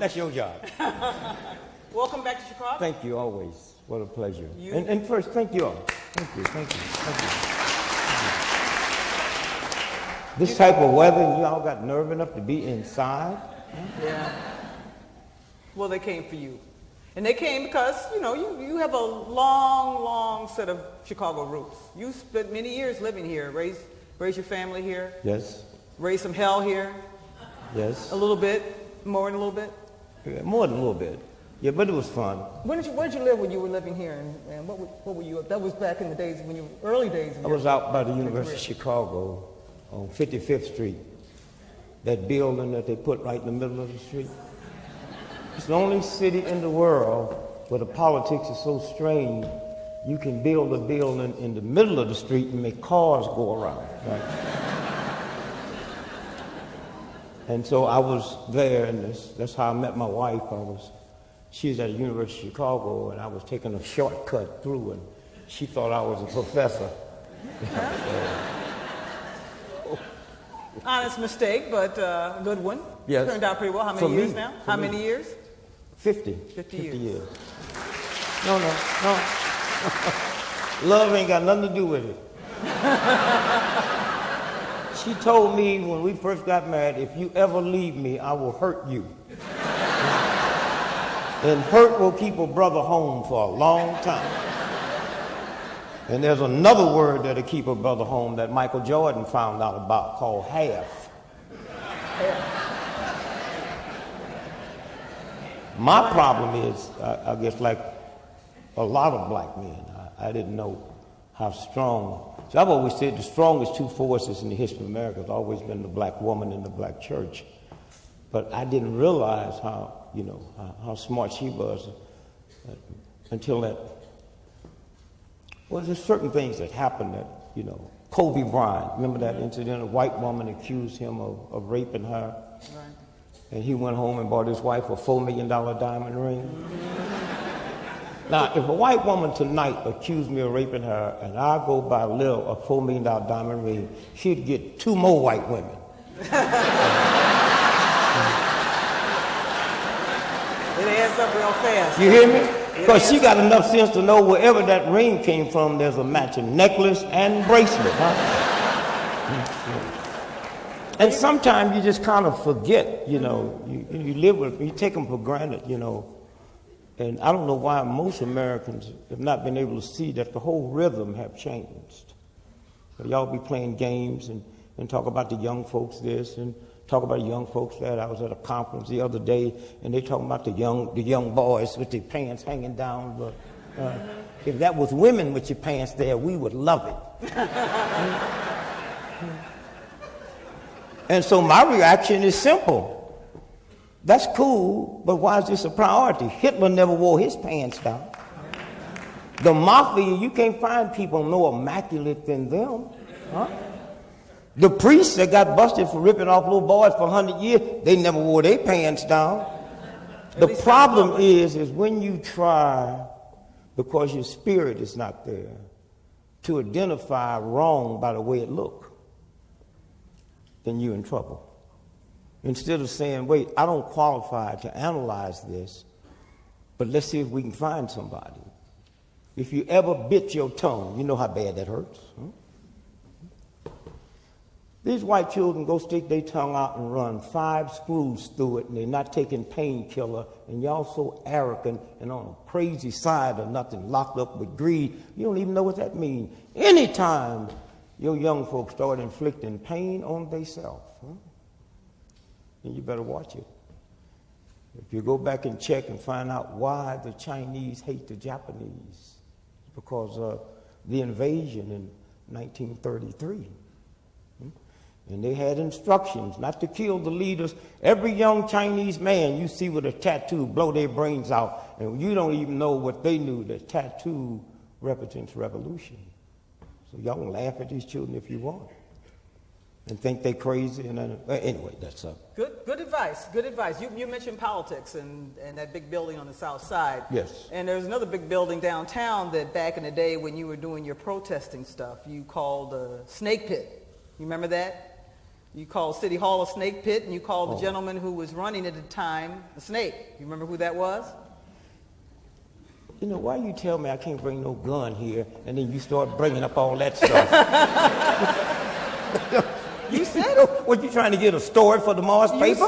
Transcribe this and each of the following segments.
That's your job. Welcome back to Chicago. Thank you, always. What a pleasure. And first, thank you all. Thank you. This type of weather, you all got nerve enough to be inside? Yeah. Well, they came for you. And they came because, you have a long set of Chicago roots. You spent many years living here, raised your family here. Yes. Raised some hell here. Yes. A little bit, more than a little bit. Yeah, more than a little bit. Yeah, but it was fun. Where did you live when you were living here, and what were you? That was back in the days when you early days. I was out by the University of Chicago on 55th Street. That building that they put right in the middle of the street. It's the only city in the world where the politics is so strange. You can build a building in the middle of the street and make cars go around. Right? And so I was there, and that's how I met my wife. She was at the University of Chicago, and I was taking a shortcut through, and she thought I was a professor. Honest mistake, but a good one. Yes. Turned out pretty well. How many years now? How many years? 50 years. No. Love ain't got nothing to do with it. She told me when we first got married, if you ever leave me, I will hurt you. And hurt will keep a brother home for a long time. And there's another word that'll keep a brother home that Michael Jordan found out about called half. My problem is, I guess like a lot of black men, I didn't know how strong. So I've always said the strongest two forces in the history of America has always been the black woman and the black church. But I didn't realize how smart she was until that. Well, there's certain things that happened that, Kobe Bryant, remember that incident? A white woman accused him of raping her. Right. And he went home and bought his wife a $4 million diamond ring. Now, if a white woman tonight accused me of raping her and I go buy Lil a $4 million diamond ring, she'd get 2 more white women. It adds up real fast. You hear me? Because she got enough sense to know wherever that ring came from, there's a matching necklace and bracelet. Huh? And sometimes you just kind of forget, you live with, you take them for granted, And I don't know why most Americans have not been able to see that the whole rhythm have changed. Y'all be playing games and talk about the young folks this and talk about young folks that. I was at a conference the other day, and they talking about the young boys with their pants hanging down. But if that was women with your pants there, we would love it. And so my reaction is simple. That's cool, but why is this a priority? Hitler never wore his pants down. The mafia, you can't find people more immaculate than them. Huh? The priests that got busted for ripping off little boys for 100 years, they never wore their pants down. The problem is when you try, because your spirit is not there, to identify wrong by the way it looks, then you're in trouble. Instead of saying, wait, I don't qualify to analyze this, but let's see if we can find somebody. If you ever bit your tongue, you know how bad that hurts. Huh? These white children go stick their tongue out and run 5 screws through it, and they're not taking painkiller, and y'all so arrogant and on a crazy side of nothing, locked up with greed. You don't even know what that means. Anytime your young folks start inflicting pain on themselves, then you better watch it. If you go back and check and find out why the Chinese hate the Japanese, because of the invasion in 1933. And they had instructions not to kill the leaders. Every young Chinese man you see with a tattoo, blow their brains out. And you don't even know what they knew, that tattoo represents revolution. So y'all can laugh at these children if you want. And think they're crazy. And anyway, that's up. Good advice. Good advice. You mentioned politics and that big building on the south side. Yes. And there's another big building downtown that back in the day when you were doing your protesting stuff, you called Snake Pit. You remember that? You called City Hall a snake pit, and you called the gentleman who was running at the time a snake. You remember who that was? You know, why you tell me I can't bring no gun here, and then you start bringing up all that stuff? You said it. What, you trying to get a story for the Mars paper?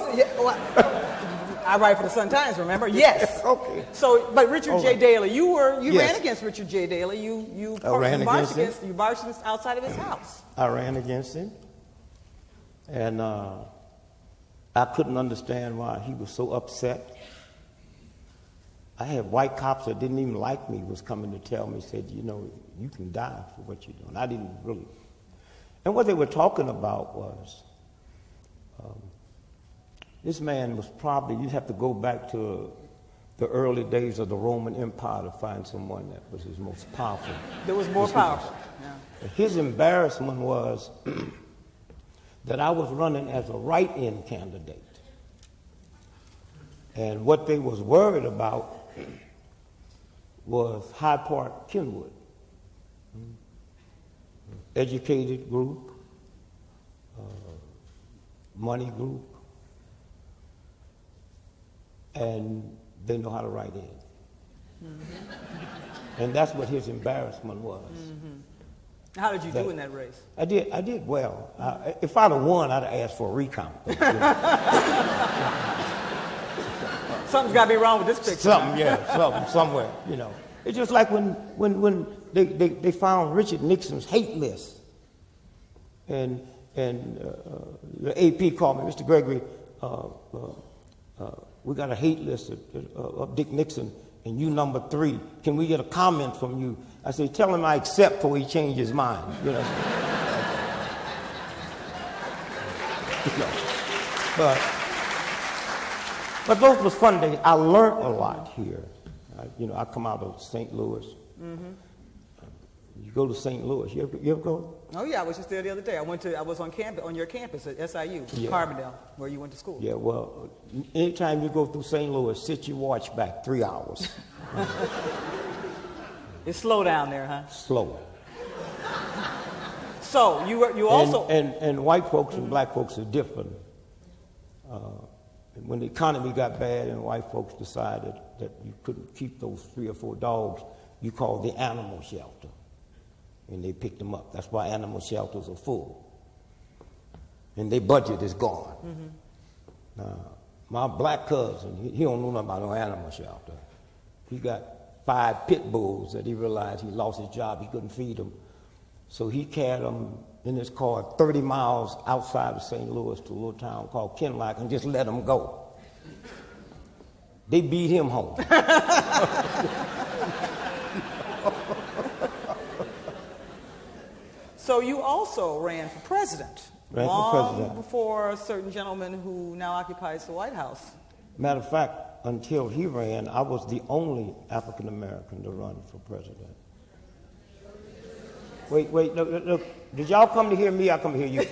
I write for the Sun-Times, remember? Yes. Okay. So, but Richard J. Daley, you Yes. ran against Richard J. Daley. You marched outside of his house. I ran against him, and I couldn't understand why he was so upset. I had white cops that didn't even like me was coming to tell me, said, you know, you can die for what you're doing. I didn't really. And what they were talking about was, this man was probably, you'd have to go back to the early days of the Roman Empire to find someone that was his most powerful. That was more powerful. Yeah. His embarrassment was that I was running as a write-in candidate. And what they was worried about was Hyde Park, Kenwood. Educated group, money group, and they know how to write in. Mm-hmm. And that's what his embarrassment was. Mm-hmm. How did you do in that race? I did well. If I'd have won, I'd have asked for a recount. Something's got to be wrong with this picture. Something somewhere, you know. It's just like when they found Richard Nixon's hate list, and the AP called me, Mr. Gregory, we got a hate list of Dick Nixon, and you number 3. Can we get a comment from you? I said, tell him I accept before he changes his mind. You know. But those was fun days. I learned a lot here. I come out of St. Louis. Mm-hmm. You go to St. Louis. You ever go? Oh yeah, I was just there the other day. I was on your campus at SIU, Carbondale, where you went to school. Yeah, well, anytime you go through St. Louis, sit your watch back 3 hours. It's slow down there, huh? Slow. So you also and white folks and black folks are different. When the economy got bad and white folks decided that you couldn't keep those 3 or 4 dogs, you called the animal shelter. And they picked them up. That's why animal shelters are full. And their budget is gone. Mm-hmm. My black cousin, he don't know nothing about no animal shelter. He got 5 pit bulls that he realized he lost his job. He couldn't feed them. So he carried them in his car 30 miles outside of St. Louis to a little town called Kenlock and just let them go. They beat him home. So you also ran for president. Long before a certain gentleman who now occupies the White House. Matter of fact, until he ran, I was the only African American to run for president. Wait, look. Did y'all come to hear me? I come to hear you.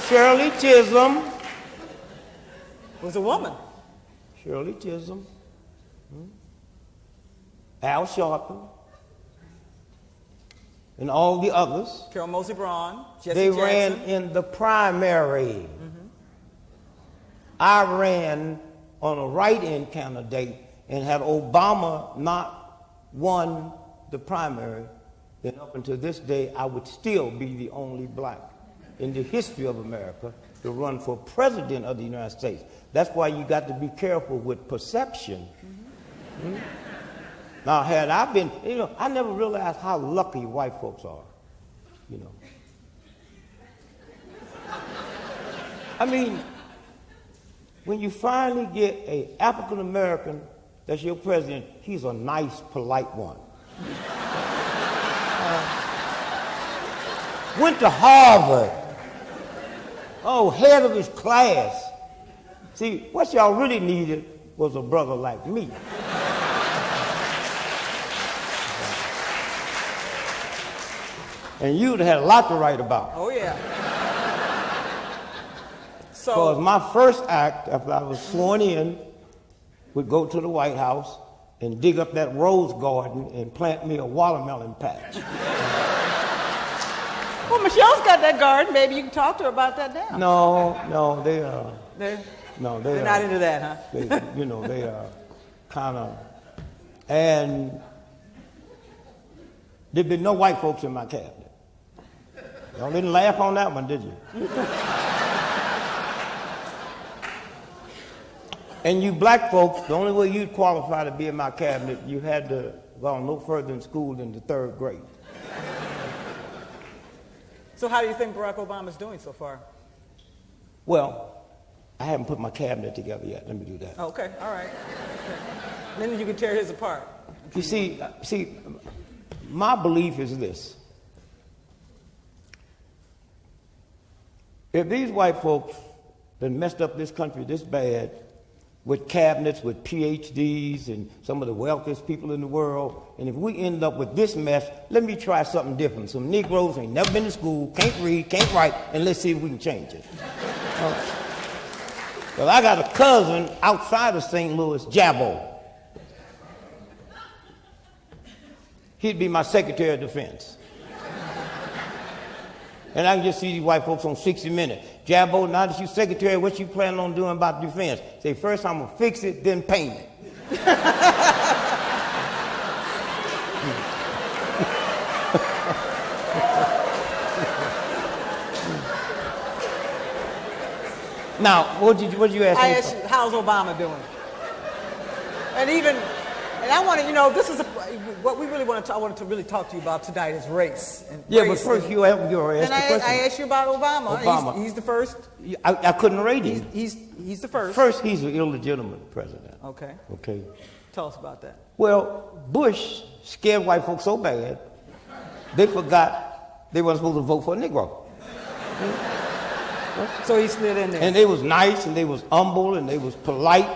Shirley Chisholm. Was a woman. Shirley Chisholm. Al Sharpton. And all the others. Carol Moseley Braun, Jesse They Jackson. ran in the primary. Mm-hmm. I ran on a write-in candidate and had Obama not won the primary, then up until this day, I would still be the only black in the history of America to run for president of the United States. That's why you got to be careful with perception. Mm-hmm. Mm-hmm. Now, had I been, I never realized how lucky white folks are, I mean, when you finally get an African American that's your president, he's a nice, polite one. Went to Harvard. Oh, head of his class. See, what y'all really needed was a brother like me. And you'd have had a lot to write about. Oh, yeah. Because my first act, after I was sworn in, would go to the White House and dig up that rose garden and plant me a watermelon patch. Well, Michelle's got that garden. Maybe you can talk to her about that now. No, They're they're not into that, huh? They are kind of, and there'd been no white folks in my cabinet. Y'all didn't laugh on that one, did you? And you black folks, the only way you'd qualify to be in my cabinet, you had to go no further in school than the 3rd grade. So how do you think Barack Obama's doing so far? Well, I haven't put my cabinet together yet. Let me do that. Okay, all right. Then you can tear his apart. You see, my belief is this. If these white folks that messed up this country this bad with cabinets, with PhDs and some of the wealthiest people in the world, and if we end up with this mess, let me try something different. Some Negroes ain't never been to school, can't read, can't write, and let's see if we can change it. Well, I got a cousin outside of St. Louis, Jabbo. He'd be my Secretary of Defense. And I can just see these white folks on 60 Minutes. Jabbo, now that you're secretary, what you planning on doing about defense? Say, first I'm going to fix it, then paint it. Now, what did you ask me? I asked you, how's Obama doing? And I want to, this is what we really want to. I wanted to really talk to you about tonight is race. Yeah, but first you asked the question. I asked you about Obama. He's the first. I couldn't rate him. He's the first. First, he's an illegitimate president. Okay. Okay. Tell us about that. Well, Bush scared white folks so bad, they forgot they weren't supposed to vote for a Negro. So he slid in there. And they was nice, and they was humble, and they was polite.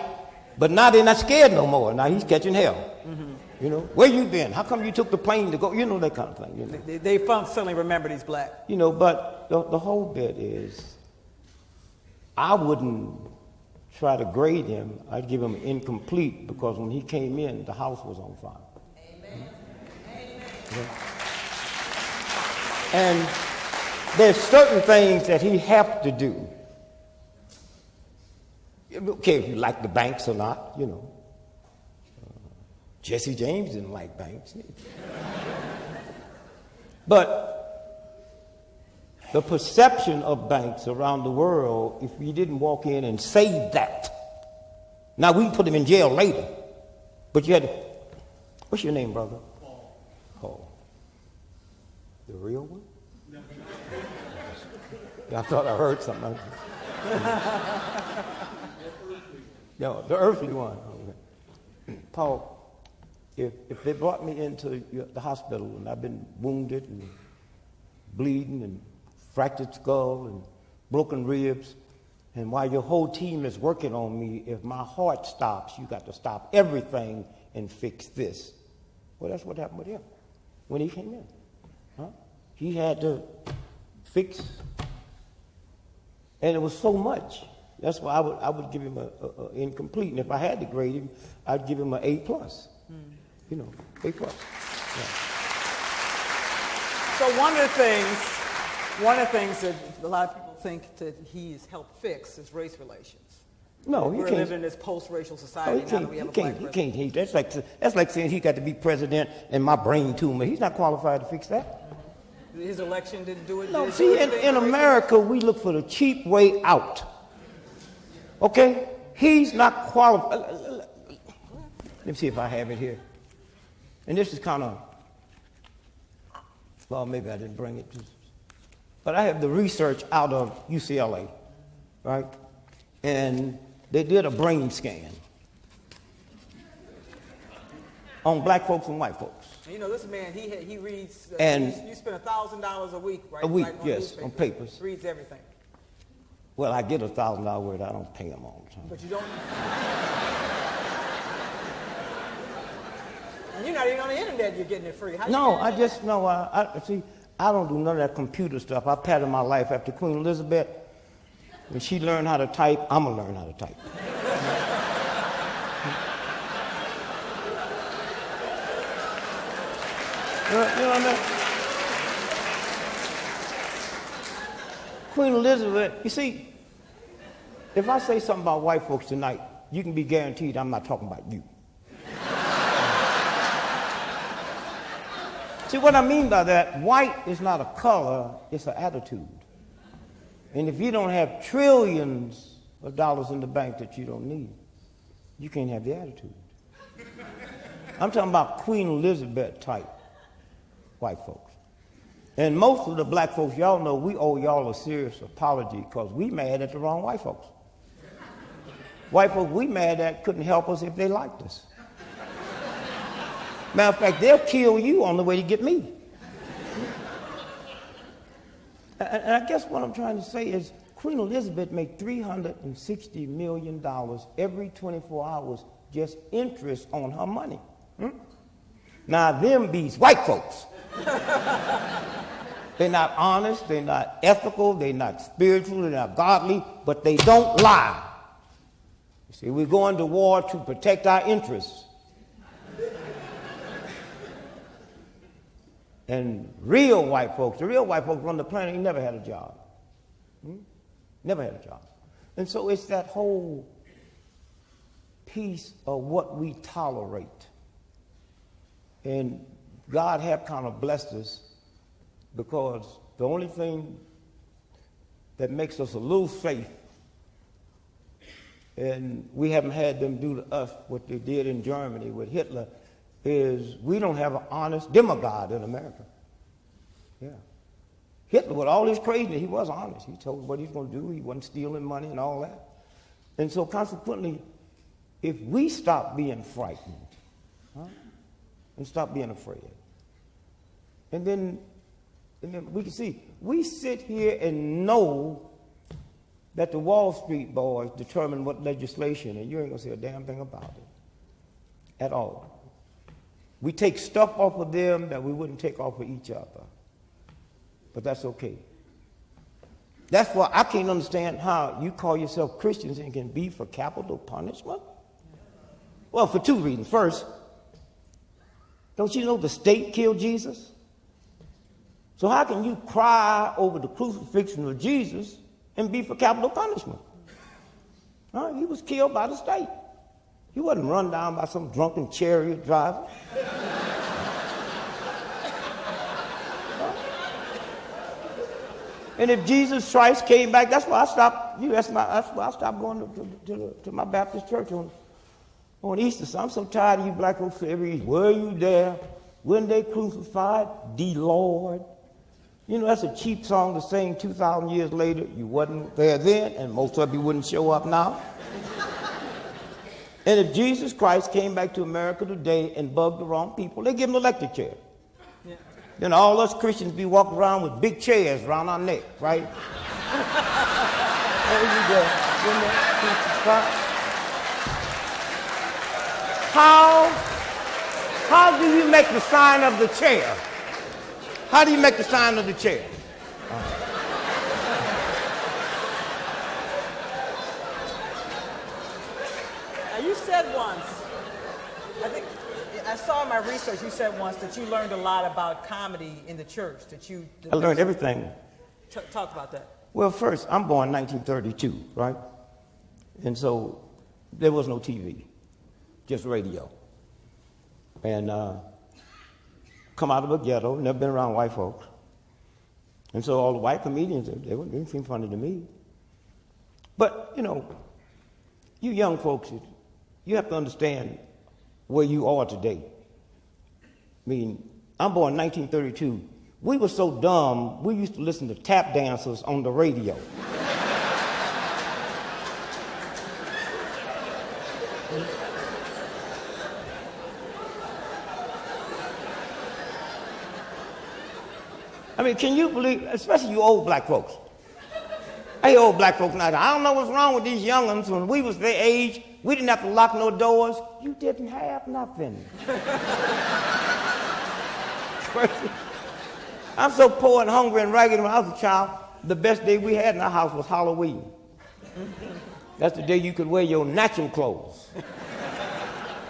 But now they're not scared no more. Now he's catching hell. Mm-hmm. Where you been? How come you took the plane to go? That kind of thing. They suddenly remembered he's black. But the whole bit is, I wouldn't try to grade him. I'd give him incomplete because when he came in, the house was on fire. Amen. Yeah. And there's certain things that he have to do. Okay, if you like the banks or not, Jesse James didn't like banks. But the perception of banks around the world, if you didn't walk in and say that, now we can put him in jail later, but you had to, what's your name, brother? Paul. The real one? I thought I heard something. No, the earthly one. Okay. Paul, if they brought me into the hospital and I've been wounded and bleeding and fractured skull and broken ribs, and while your whole team is working on me, if my heart stops, you got to stop everything and fix this. Well, that's what happened with him when he came in. Huh? He had to fix, and it was so much. That's why I would give him a incomplete, and if I had to grade him, I'd give him an A+. A+. Yeah. So one of the things that a lot of people think that he's helped fix is race relations. No, he We're can't. living in this post-racial society now that we have a black president. He can't. That's like saying he got to be president and my brain tumor. He's not qualified to fix that. His election didn't do it. No, see, in America, we look for the cheap way out. Okay? He's not qualified. Let me see if I have it here. And this is kind of, well, maybe I didn't bring it. But I have the research out of UCLA, right? And they did a brain scan on black folks and white folks. This man, he reads, and you spend $1,000 a week, right? A week, on yes, on papers. Reads everything. Well, I get $1,000 worth. I don't pay them all the time. But you don't. And you're not even on the internet. You're getting it free. See, I don't do none of that computer stuff. I patterned my life after Queen Elizabeth. When she learned how to type, I'm gonna learn how to type. You know what I mean? Queen Elizabeth, you see, if I say something about white folks tonight, you can be guaranteed I'm not talking about you. See, what I mean by that, white is not a color, it's an attitude. And if you don't have trillions of dollars in the bank that you don't need, you can't have the attitude. I'm talking about Queen Elizabeth type white folks. And most of the black folks, y'all know, we owe y'all a serious apology because we mad at the wrong white folks. White folks we mad at couldn't help us if they liked us. Matter of fact, they'll kill you on the way to get me. And I guess what I'm trying to say is Queen Elizabeth made $360 million every 24 hours just interest on her money. Now, them beats white folks. They're not honest, they're not ethical, they're not spiritual, they're not godly, but they don't lie. You see, we're going to war to protect our interests. And real white folks, the real white folks run the planet, they never had a job. Never had a job. And so it's that whole piece of what we tolerate. And God have kind of blessed us because the only thing that makes us a little safe, and we haven't had them do to us what they did in Germany with Hitler, is we don't have an honest demagogue in America. Yeah. Hitler, with all his craziness, he was honest. He told us what he was going to do. He wasn't stealing money and all that. And so consequently, if we stop being frightened, and stop being afraid, and then we can see, we sit here and know that the Wall Street boys determine what legislation, and you ain't going to say a damn thing about it at all. We take stuff off of them that we wouldn't take off of each other. But that's okay. That's why I can't understand how you call yourself Christians and can be for capital punishment. Well, for two reasons. First, don't you know the state killed Jesus? So how can you cry over the crucifixion of Jesus and be for capital punishment? He was killed by the state. He wasn't run down by some drunken chariot driver. And if Jesus Christ came back, that's why I stopped. That's why I stopped going to my Baptist church on Easter. So I'm so tired of you black folks every Easter. Were you there when they crucified the Lord? You know, that's a cheap song to sing 2,000 years later. You wasn't there then, and most of you wouldn't show up now. And if Jesus Christ came back to America today and bugged the wrong people, they give him an electric chair. Yeah. Then all us Christians be walking around with big chairs around our neck, right? How do you make the sign of the chair? How do you make the sign of the chair? Now, you said once, I think I saw in my research, you said once that you learned a lot about comedy in the church. I learned everything. Talk about that. Well, first, I'm born in 1932, right? And so there was no TV, just radio. And come out of a ghetto, never been around white folks. And so all the white comedians, they didn't seem funny to me. But, you know, you young folks, you have to understand where you are today. I mean, I'm born in 1932. We were so dumb, we used to listen to tap dancers on the radio. I mean, can you believe, especially you old black folks. Hey, old black folks now, I don't know what's wrong with these young'uns. When we was their age, we didn't have to lock no doors. You didn't have nothing. I'm so poor and hungry and ragged when I was a child, the best day we had in our house was Halloween. That's the day you could wear your natural clothes.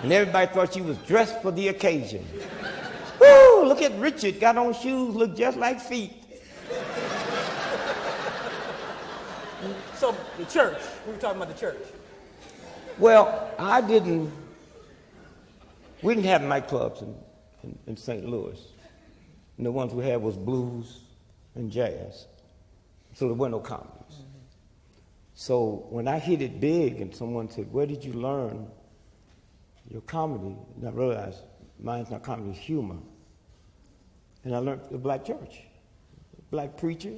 And everybody thought you was dressed for the occasion. Woo, look at Richard, got on shoes, look just like feet. So the church, we were talking about the church. Well, we didn't have nightclubs in St. Louis. And the ones we had was blues and jazz. So there were no comedies. So when I hit it big and someone said, where did you learn your comedy? And I realized mine's not comedy, it's humor. And I learned the black church, black preacher.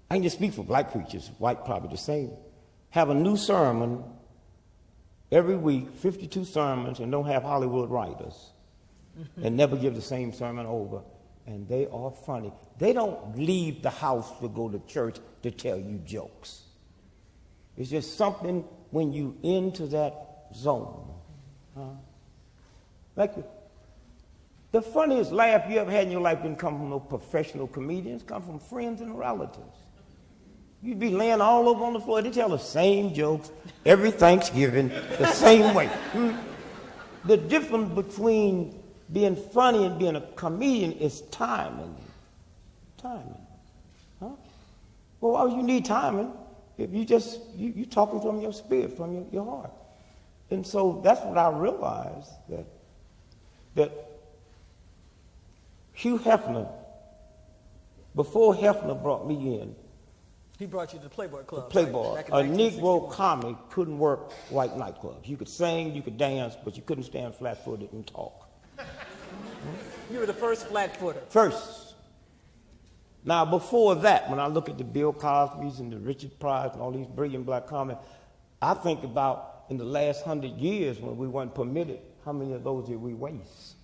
I can just speak for black preachers, white probably the same. Have a new sermon every week, 52 sermons, and don't have Hollywood writers. And never give the same sermon over. And they are funny. They don't leave the house to go to church to tell you jokes. It's just something when you into that zone. Like the funniest laugh you ever had in your life didn't come from no professional comedians, come from friends and relatives. You'd be laying all over on the floor. They tell the same jokes every Thanksgiving, the same way. The difference between being funny and being a comedian is timing. Timing. Huh? Well, why would you need timing if you talking from your spirit, from your heart? And so that's what I realized, that Hugh Hefner, before Hefner brought me in, he brought you to the Playboy Club. Playboy. Right? A Negro comic couldn't work white nightclubs. You could sing, you could dance, but you couldn't stand flat-footed and talk. You were the first flat-footer. First. Now, before that, when I look at the Bill Cosby's and the Richard Pryor's and all these brilliant black comics, I think about in the last 100 years when we weren't permitted, how many of those did we waste?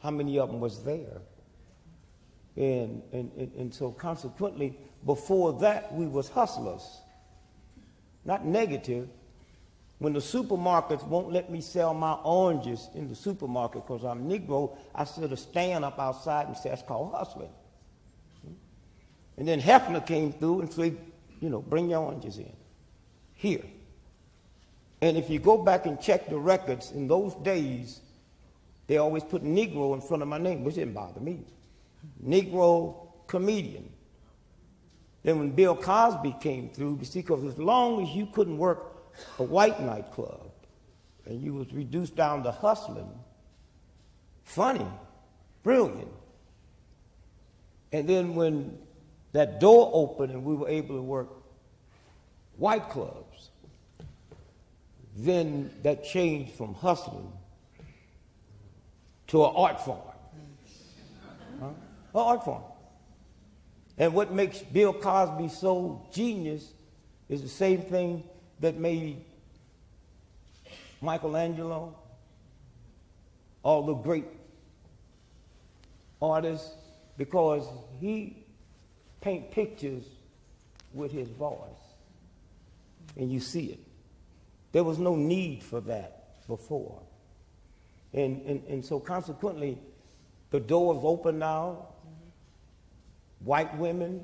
How many of them was there? And so consequently, before that, we was hustlers. Not negative. When the supermarkets won't let me sell my oranges in the supermarket because I'm Negro, I sort of stand up outside and say, that's called hustling. And then Hefner came through and said, bring your oranges in. Here. And if you go back and check the records, in those days, they always put Negro in front of my name, which didn't bother me. Negro comedian. Then when Bill Cosby came through, you see, because as long as you couldn't work a white nightclub and you was reduced down to hustling, funny, brilliant. And then when that door opened and we were able to work white clubs, then that changed from hustling to an art form. An art form. And what makes Bill Cosby so genius is the same thing that made Michelangelo, all the great artists, because he paint pictures with his voice, and you see it. There was no need for that before. And so consequently, the door is open now. White women,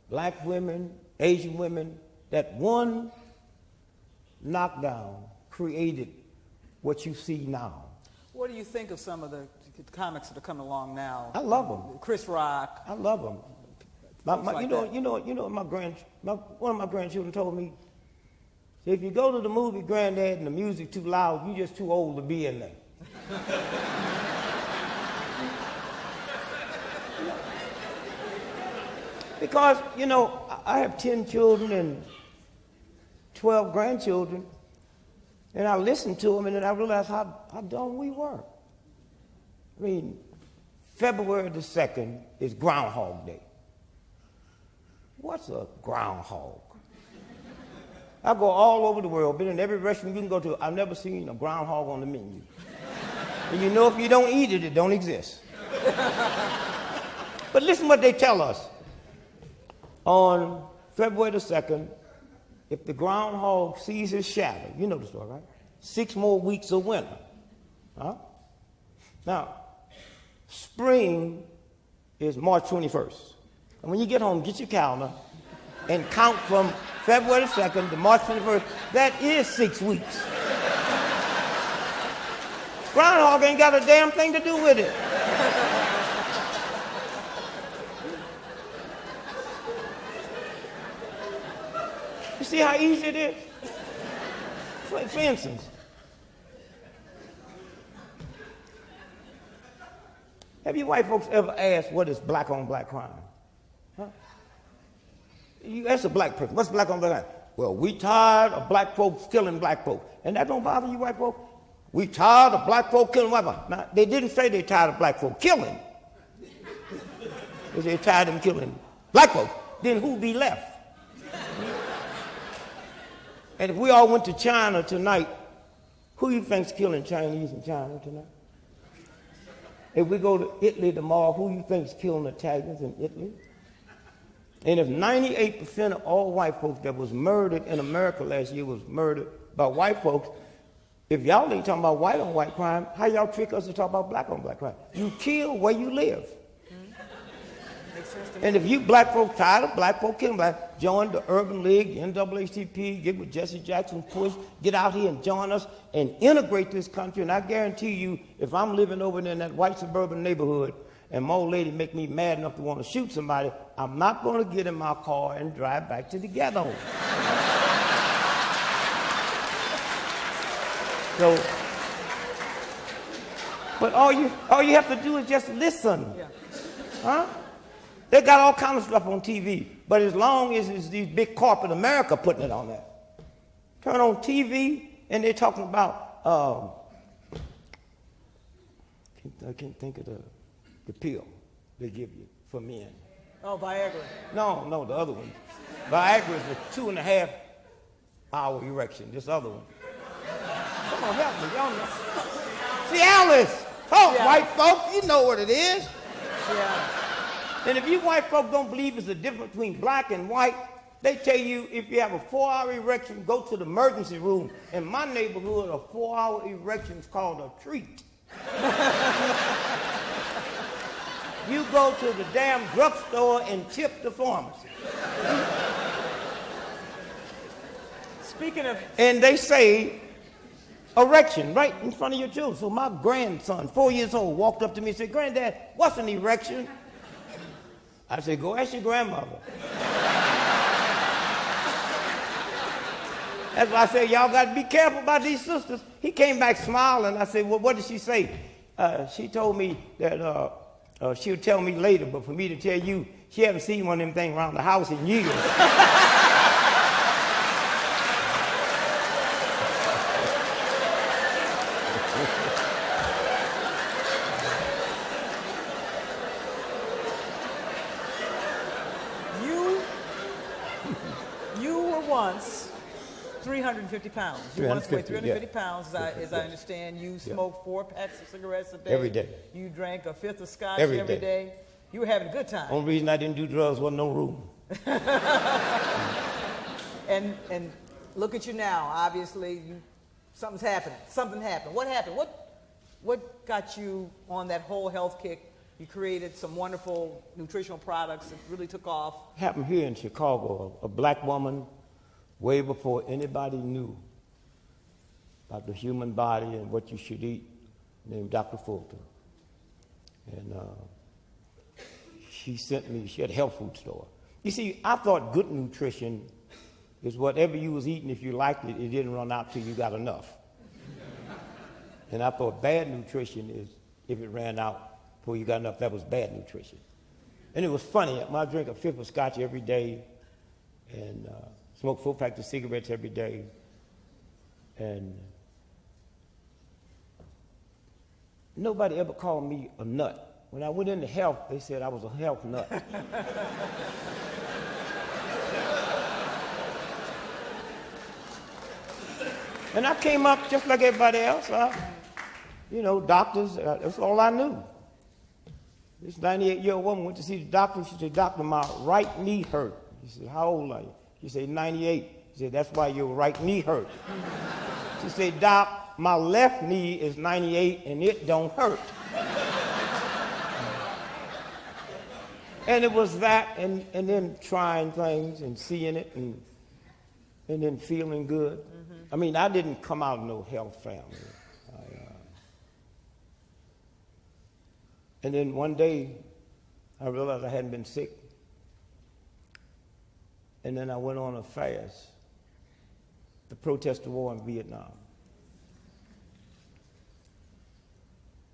black women, Asian women, that one knockdown created what you see now. What do you think of some of the comics that are coming along now? I love them. Chris Rock. I love them. One of my grandchildren told me, if you go to the movie, Granddad, and the music too loud, you're just too old to be in there. Because, I have 10 children and 12 grandchildren, and I listen to them, and then I realize how dumb we were. I mean, February the 2nd is Groundhog Day. What's a groundhog? I go all over the world, been in every restaurant you can go to. I've never seen a groundhog on the menu. And if you don't eat it, it don't exist. But listen what they tell us. On February the 2nd, if the groundhog sees his shadow, you know the story, right? 6 more weeks of winter. Huh? Now, spring is March 21st. And when you get home, get your calendar and count from February the 2nd to March 21st. That is 6 weeks. Groundhog ain't got a damn thing to do with it. see how easy it is? For instance, have you white folks ever asked what is black on black crime? Huh? You ask a black person, what's black on black crime? Well, we tired of black folks killing black folks. And that don't bother you white folks? We tired of black folks killing white folks. Now, they didn't say they tired of black folks killing. They said tired of them killing black folks. Then who be left? And if we all went to China tonight, who you think's killing Chinese in China tonight? If we go to Italy tomorrow, who you think's killing Italians in Italy? And if 98% of all white folks that was murdered in America last year was murdered by white folks, if y'all ain't talking about white on white crime, how y'all trick us to talk about black on black crime? You kill where you live. And if you black folks tired of black folks killing black, join the Urban League, the NAACP, get with Jesse Jackson, push, get out here and join us and integrate this country. And I guarantee you, if I'm living over there in that white suburban neighborhood and my old lady make me mad enough to want to shoot somebody, I'm not going to get in my car and drive back to the ghetto. So, but all you have to do is just listen. Yeah. Huh? They got all kinds of stuff on TV, but as long as it's these big corporate America putting it on there. Turn on TV and they're talking about, I can't think of the pill they give you for men. Oh, Viagra. No, the other one. Viagra is a 2.5 hour erection, this other one. Come on, help me, y'all know. Cialis! Talk, yeah. White folks, you know what it is. Yeah. And if you white folks don't believe there's a difference between black and white, they tell you if you have a 4-hour erection, go to the emergency room. In my neighborhood, a 4-hour erection is called a treat. You go to the damn drugstore and tip the pharmacy. Speaking of... And they say erection right in front of your children. So my grandson, 4 years old, walked up to me and said, "Granddad, what's an erection?" I said, "Go ask your grandmother." That's why I said, y'all got to be careful about these sisters. He came back smiling. I said, "Well, what did she say?" She told me that she'll tell me later, but for me to tell you, she hasn't seen one of them things around the house in years. You were once 350 pounds. You once weighed 350 pounds, as I understand. You smoked 4 packs of cigarettes a day. Every day. You drank a 5th of scotch every day. You were having a good time. Only reason I didn't do drugs wasn't no room. And look at you now. Obviously, something's happening. Something happened. What happened? What got you on that whole health kick? You created some wonderful nutritional products that really took off. Happened here in Chicago. A black woman, way before anybody knew about the human body and what you should eat, named Dr. Fulton. And she sent me, she had a health food store. You see, I thought good nutrition is whatever you was eating, if you liked it, it didn't run out till you got enough. And I thought bad nutrition is if it ran out before you got enough, that was bad nutrition. And it was funny, I drink a 5th of scotch every day and smoke 4 packs of cigarettes every day. And nobody ever called me a nut. When I went into health, they said I was a health nut. And I came up just like everybody else. Doctors, that's all I knew. This 98-year-old woman went to see the doctor. She said, "Doctor, my right knee hurt." He said, "How old are you?" She said, 98. He said, "That's why your right knee hurt." She said, "Doc, my left knee is 98 and it don't hurt." And it was that and then trying things and seeing it and then feeling good. Mm-hmm. I mean, I didn't come out of no health family. And then one day, I realized I hadn't been sick. And then I went on a fast. to protest the war in Vietnam.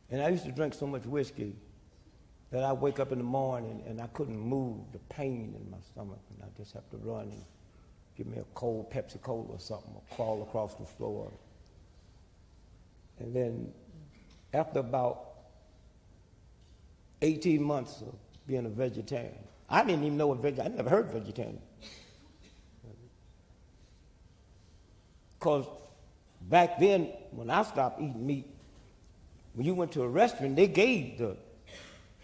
And I used to drink so much whiskey that I wake up in the morning and I couldn't move, the pain in my stomach, and I just have to run and give me a cold Pepsi Cola or something, or crawl across the floor. And then after about 18 months of being a vegetarian, I didn't even know what vegetarian, I never heard vegetarian. Because back then, when I stopped eating meat, when you went to a restaurant, they gave the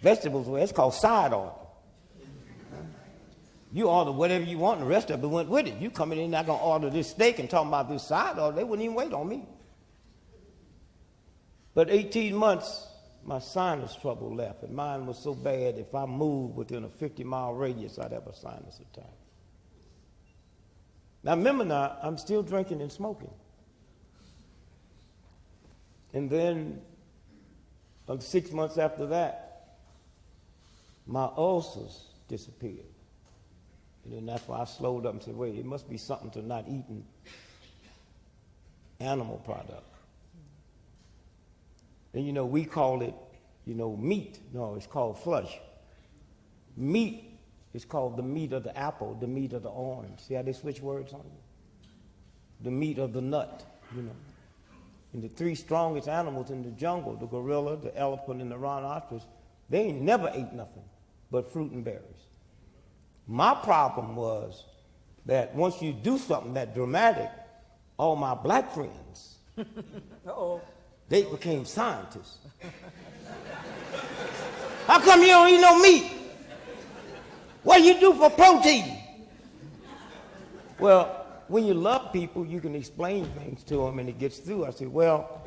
vegetables away. It's called side order. You order whatever you want, and the rest of it went with it. You coming in, not going to order this steak and talking about this side order, they wouldn't even wait on me. But 18 months, my sinus trouble left, and mine was so bad, if I moved within a 50-mile radius, I'd have a sinus attack. Now remember now, I'm still drinking and smoking. And then 6 months after that, my ulcers disappeared. And then that's why I slowed up and said, wait, it must be something to not eating animal product. And we call it, meat. No, it's called flesh. Meat is called the meat of the apple, the meat of the orange. See how they switch words on you? The meat of the nut, And the three strongest animals in the jungle, the gorilla, the elephant, and the rhinoceros, they ain't never ate nothing but fruit and berries. My problem was that once you do something that dramatic, all my black friends, they became scientists. How come you don't eat no meat? What do you do for protein? Well, when you love people, you can explain things to them and it gets through. I said, well,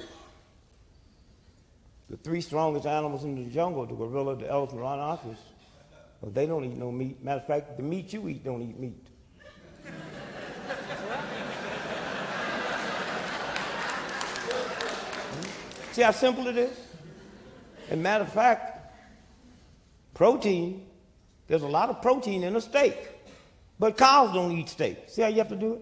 the three strongest animals in the jungle, the gorilla, the elephant, the rhinoceros, well, they don't eat no meat. Matter of fact, the meat you eat don't eat meat. See how simple it is? And matter of fact, protein, there's a lot of protein in a steak, but cows don't eat steak. See how you have to do it?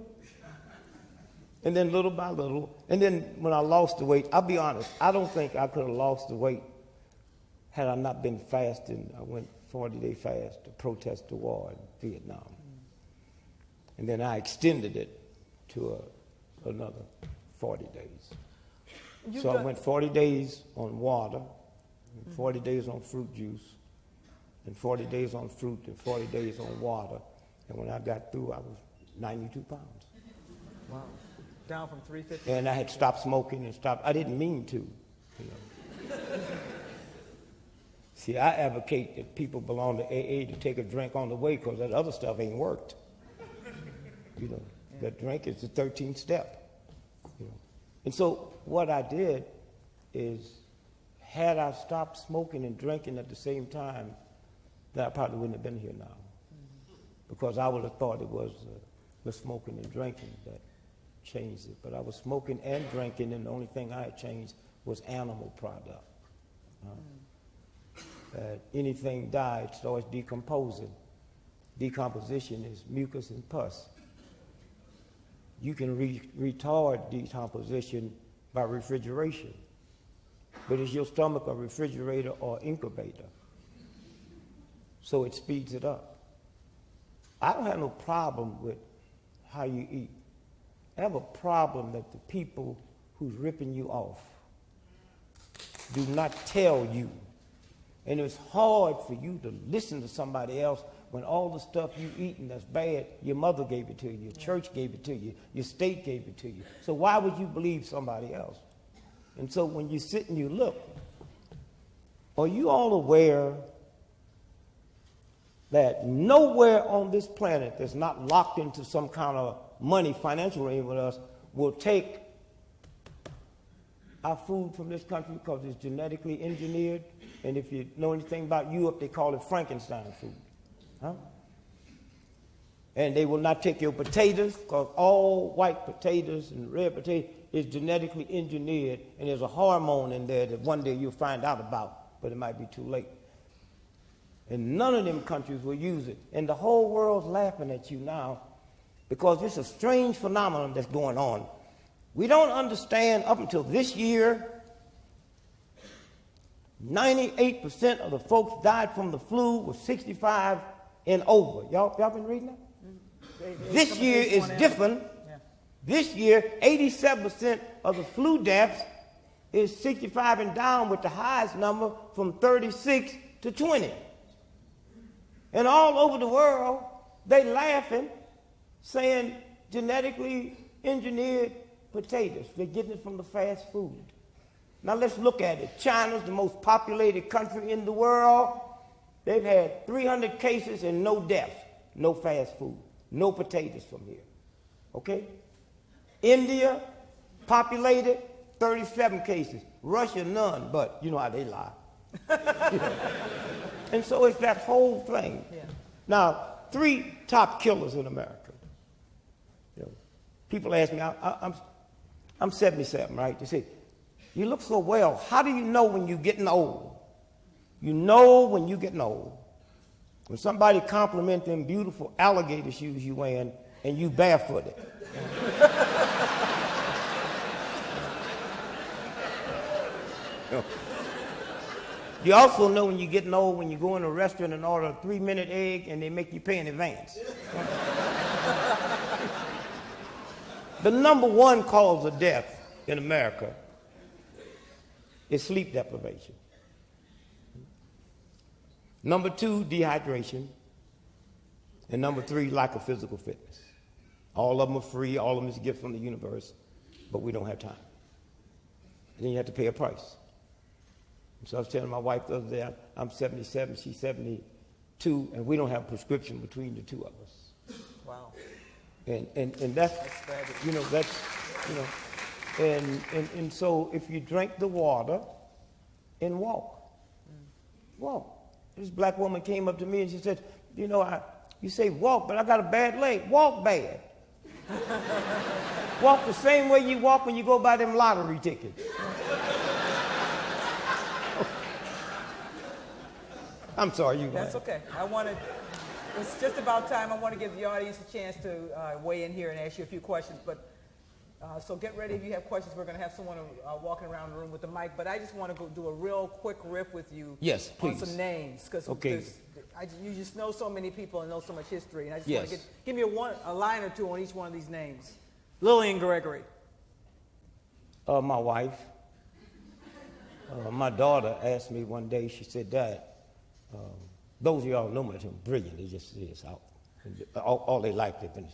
And then little by little, and then when I lost the weight, I'll be honest, I don't think I could have lost the weight had I not been fasting. I went 40-day fast to protest the war in Vietnam. And then I extended it to another 40 days. So I went 40 days on water, and 40 days on fruit juice, and 40 days on fruit, and 40 days on water. And when I got through, I was 92 pounds. Wow. Down from 350. And I had stopped smoking and stopped. I didn't mean to. See, I advocate that people belong to AA to take a drink on the way because that other stuff ain't worked. That drink is the 13th step. And so what I did is, had I stopped smoking and drinking at the same time, then I probably wouldn't have been here now. Because I would have thought it was the smoking and drinking that changed it. But I was smoking and drinking, and the only thing I had changed was animal product. Anything died starts decomposing. Decomposition is mucus and pus. You can retard decomposition by refrigeration. But is your stomach a refrigerator or incubator? So it speeds it up. I don't have no problem with how you eat. I have a problem that the people who's ripping you off do not tell you. And it's hard for you to listen to somebody else when all the stuff you eating that's bad, your mother gave it to you, your church gave it to you, your state gave it to you. So why would you believe somebody else? And so when you sit and you look, are you all aware that nowhere on this planet that's not locked into some kind of money, financial arrangement with us, will take our food from this country because it's genetically engineered? And if you know anything about Europe, they call it Frankenstein food. And they will not take your potatoes because all white potatoes and red potatoes is genetically engineered, and there's a hormone in there that one day you'll find out about, but it might be too late. And none of them countries will use it. And the whole world's laughing at you now because it's a strange phenomenon that's going on. We don't understand up until this year, 98% of the folks died from the flu was 65 and over. Y'all been reading that? This year is different. Yeah. This year, 87% of the flu deaths is 65 and down, with the highest number from 36 to 20. And all over the world, they laughing, saying genetically engineered potatoes. They're getting it from the fast food. Now let's look at it. China's the most populated country in the world. They've had 300 cases and no deaths. No fast food. No potatoes from here. Okay? India, populated, 37 cases. Russia, none, but you know how they lie. And so it's that whole thing. Yeah. Now, 3 top killers in America. You know, people ask me, I'm 77, right? They say, you look so well. How do you know when you're getting old? You know when you're getting old. When somebody compliments them beautiful alligator shoes you wearing and you barefooted. You also know when you're getting old when you go in a restaurant and order a 3-minute egg and they make you pay in advance. The number 1 cause of death in America is sleep deprivation. Number 2, dehydration. And number 3, lack of physical fitness. All of them are free, all of them is a gift from the universe, but we don't have time. And then you have to pay a price. So I was telling my wife the other day, I'm 77, she's 72, and we don't have a prescription between the two of us. Wow. And that's you know, that's, you know, and so if you drink the water and walk. This black woman came up to me and she said, you know, you say walk, but I got a bad leg. Walk bad. Walk the same way you walk when you go buy them lottery tickets. I'm sorry, you. That's okay. It's just about time. I want to give the audience a chance to weigh in here and ask you a few questions. But so get ready if you have questions. We're going to have someone walking around the room with the mic. But I just want to go do a real quick riff with you. Yes, please. On some names, because you just know so many people and know so much history. And I just yes. want to give me a line or two on each one of these names. Lillian Gregory. My wife. My daughter asked me one day. She said, Dad. Those of y'all know me, I'm brilliant. They just is out. All their life they've been.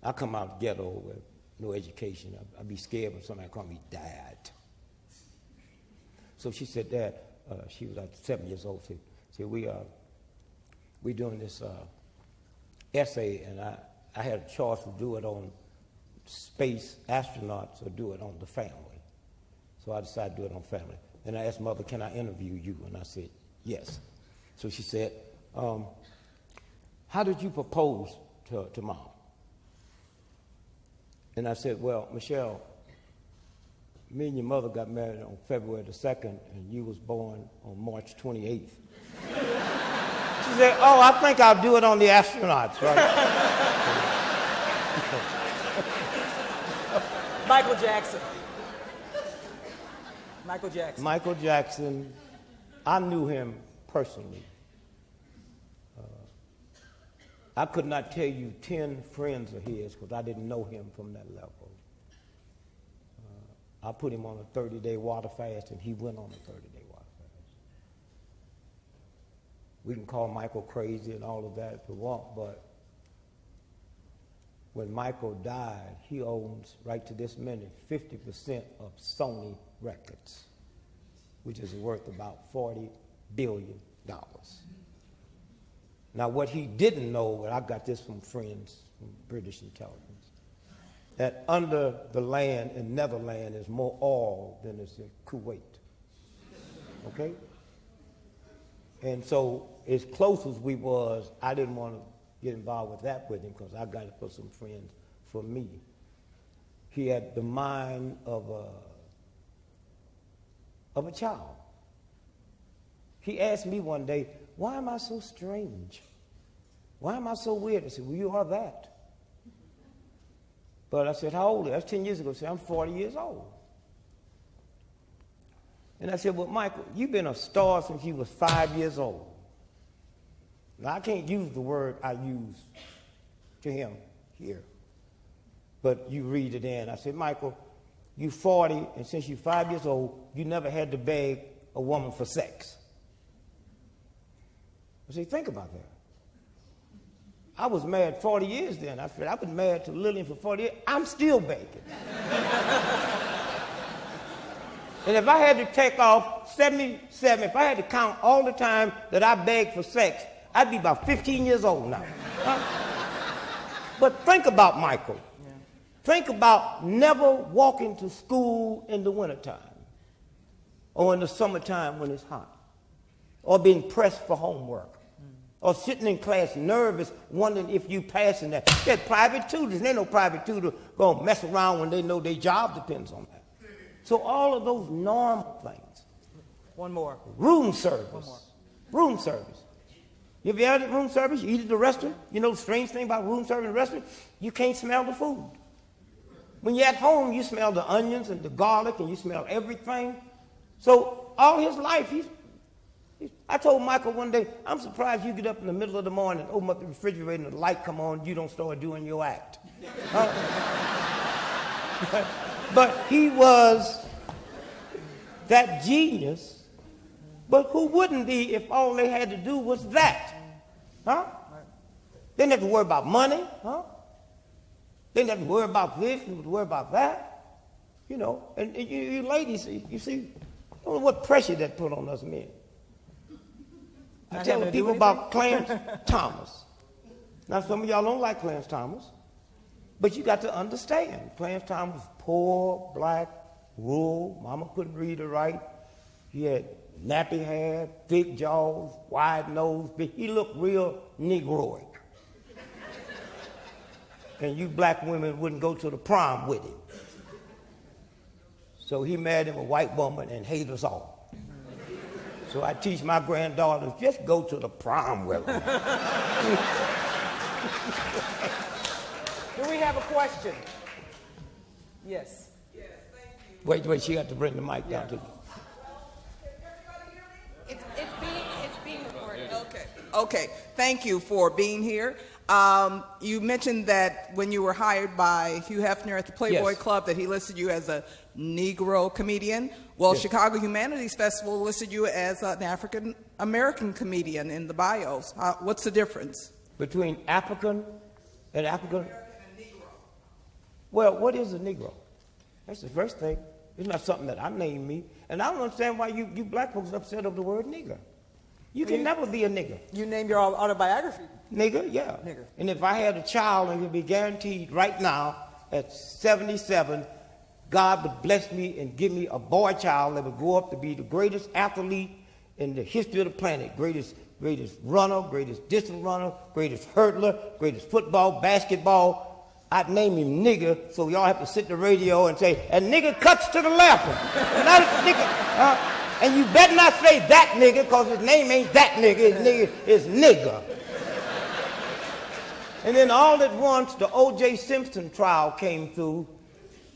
I come out of the ghetto with no education. I'd be scared when somebody called me Dad. So she said, Dad, she was like 7 years old. She said, we doing this essay, and I had a choice to do it on space astronauts or do it on the family. So I decided to do it on family. And I asked Mother, can I interview you? And I said, yes. So she said, how did you propose to Mom? And I said, well, Michelle, me and your mother got married on February the 2nd, and you was born on March 28th. She said, oh, I think I'll do it on the astronauts, right? Michael Jackson. Michael Jackson, I knew him personally. I could not tell you 10 friends of his because I didn't know him from that level. I put him on a 30-day water fast, and he went on a 30-day water fast. We can call Michael crazy and all of that if we want, but when Michael died, he owns, right to this minute, 50% of Sony Records, which is worth about $40 billion. Now, what he didn't know, but I got this from friends from British intelligence, that under the land in Netherlands is more oil than is in Kuwait. Okay? And so, as close as we was, I didn't want to get involved with that with him because I got it for some friends for me. He had the mind of a child. He asked me one day, why am I so strange? Why am I so weird? I said, well, you are that. But I said, how old are you? That's 10 years ago. I said, I'm 40 years old. And I said, well, Michael, you've been a star since you was 5 years old. Now, I can't use the word I use to him here, but you read it in. I said, Michael, you 40, and since you're 5 years old, you never had to beg a woman for sex. I said, think about that. I was married 40 years then. I said, I've been married to Lillian for 40 years. I'm still begging. And if I had to take off 77, if I had to count all the time that I begged for sex, I'd be about 15 years old now. But think about Michael. Yeah. Think about never walking to school in the wintertime or in the summertime when it's hot, or being pressed for homework, or sitting in class nervous, wondering if you passing that. There's private tutors. There ain't no private tutor going to mess around when they know their job depends on that. So all of those normal things. One more. Room service. One more. Room service. You ever had room service? You eat at the restaurant? You know the strange thing about room service in a restaurant? You can't smell the food. When you're at home, you smell the onions and the garlic and you smell everything. So all his life, I told Michael one day, I'm surprised you get up in the middle of the morning and open up the refrigerator and the light come on, you don't start doing your act. But he was that genius. But who wouldn't be if all they had to do was that? Huh? They didn't have to worry about money, huh? They didn't have to worry about this, they didn't have to worry about that. You know, and you ladies, you see, I don't know what pressure that put on us men. I tell people about Clarence Thomas. Now, some of y'all don't like Clarence Thomas, but you got to understand, Clarence Thomas was poor, black, rural, mama couldn't read or write. He had nappy hair, thick jaws, wide nose. He looked real Negroic. And you black women wouldn't go to the prom with him. So he married him a white woman and hate us all. So I teach my granddaughters, just go to the prom with him. Do we have a question? Yes. Yes, thank you. Wait, she got to bring the mic down to you. It's being recorded. Okay. Thank you for being here. You mentioned that when you were hired by Hugh Hefner at the Playboy Club that he listed you as a Negro comedian. Well, yes. Chicago Humanities Festival listed you as an African American comedian in the bios. What's the difference? Between African and African? American and Negro. Well, what is a Negro? That's the first thing. It's not something that I named me. And I don't understand why you black folks are upset over the word nigger. You can never be a nigger. You name your autobiography. Nigger, yeah. Nigger. And if I had a child and he'd be guaranteed right now at 77, God would bless me and give me a boy child that would grow up to be the greatest athlete in the history of the planet. Greatest runner, greatest distance runner, greatest hurdler, greatest football, basketball. I'd name him nigger, so y'all have to sit the radio and say, and nigger cuts to the left. Not nigger. And you better not say that nigger, because his name ain't that nigger. His nigger is nigger. And then all at once, the O.J. Simpson trial came through,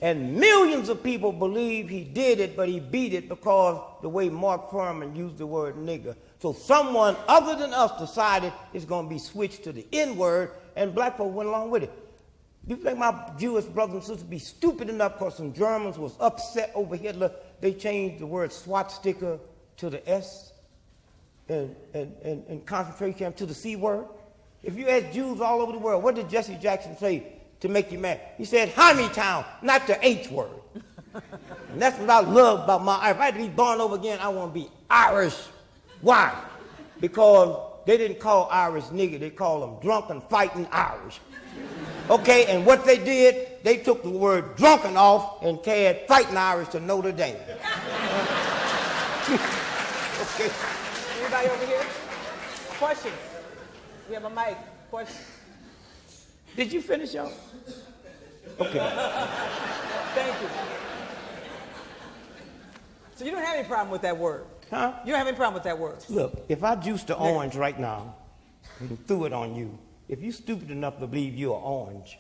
and millions of people believe he did it, but he beat it because the way Mark Furman used the word nigger. So someone other than us decided it's going to be switched to the N-word, and black folk went along with it. You think my Jewish brothers and sisters be stupid enough because some Germans was upset over Hitler, they changed the word swastika to the S and concentration camp to the C word? If you ask Jews all over the world, what did Jesse Jackson say to make you mad? He said, Town, not the H word. And that's what I love about my, if I had to be born over again, I want to be Irish. Why? Because they didn't call Irish nigger, they called them drunken fighting Irish. Okay, and what they did, they took the word drunken off and carried fighting Irish to Notre Dame. Okay. Anybody over here? Question? We have a mic. Question? Did you finish, y'all? Okay. Thank you. So you don't have any problem with that word? Huh? You don't have any problem with that word? Look, if I juiced the orange right now and threw it on you, if you're stupid enough to believe you're orange,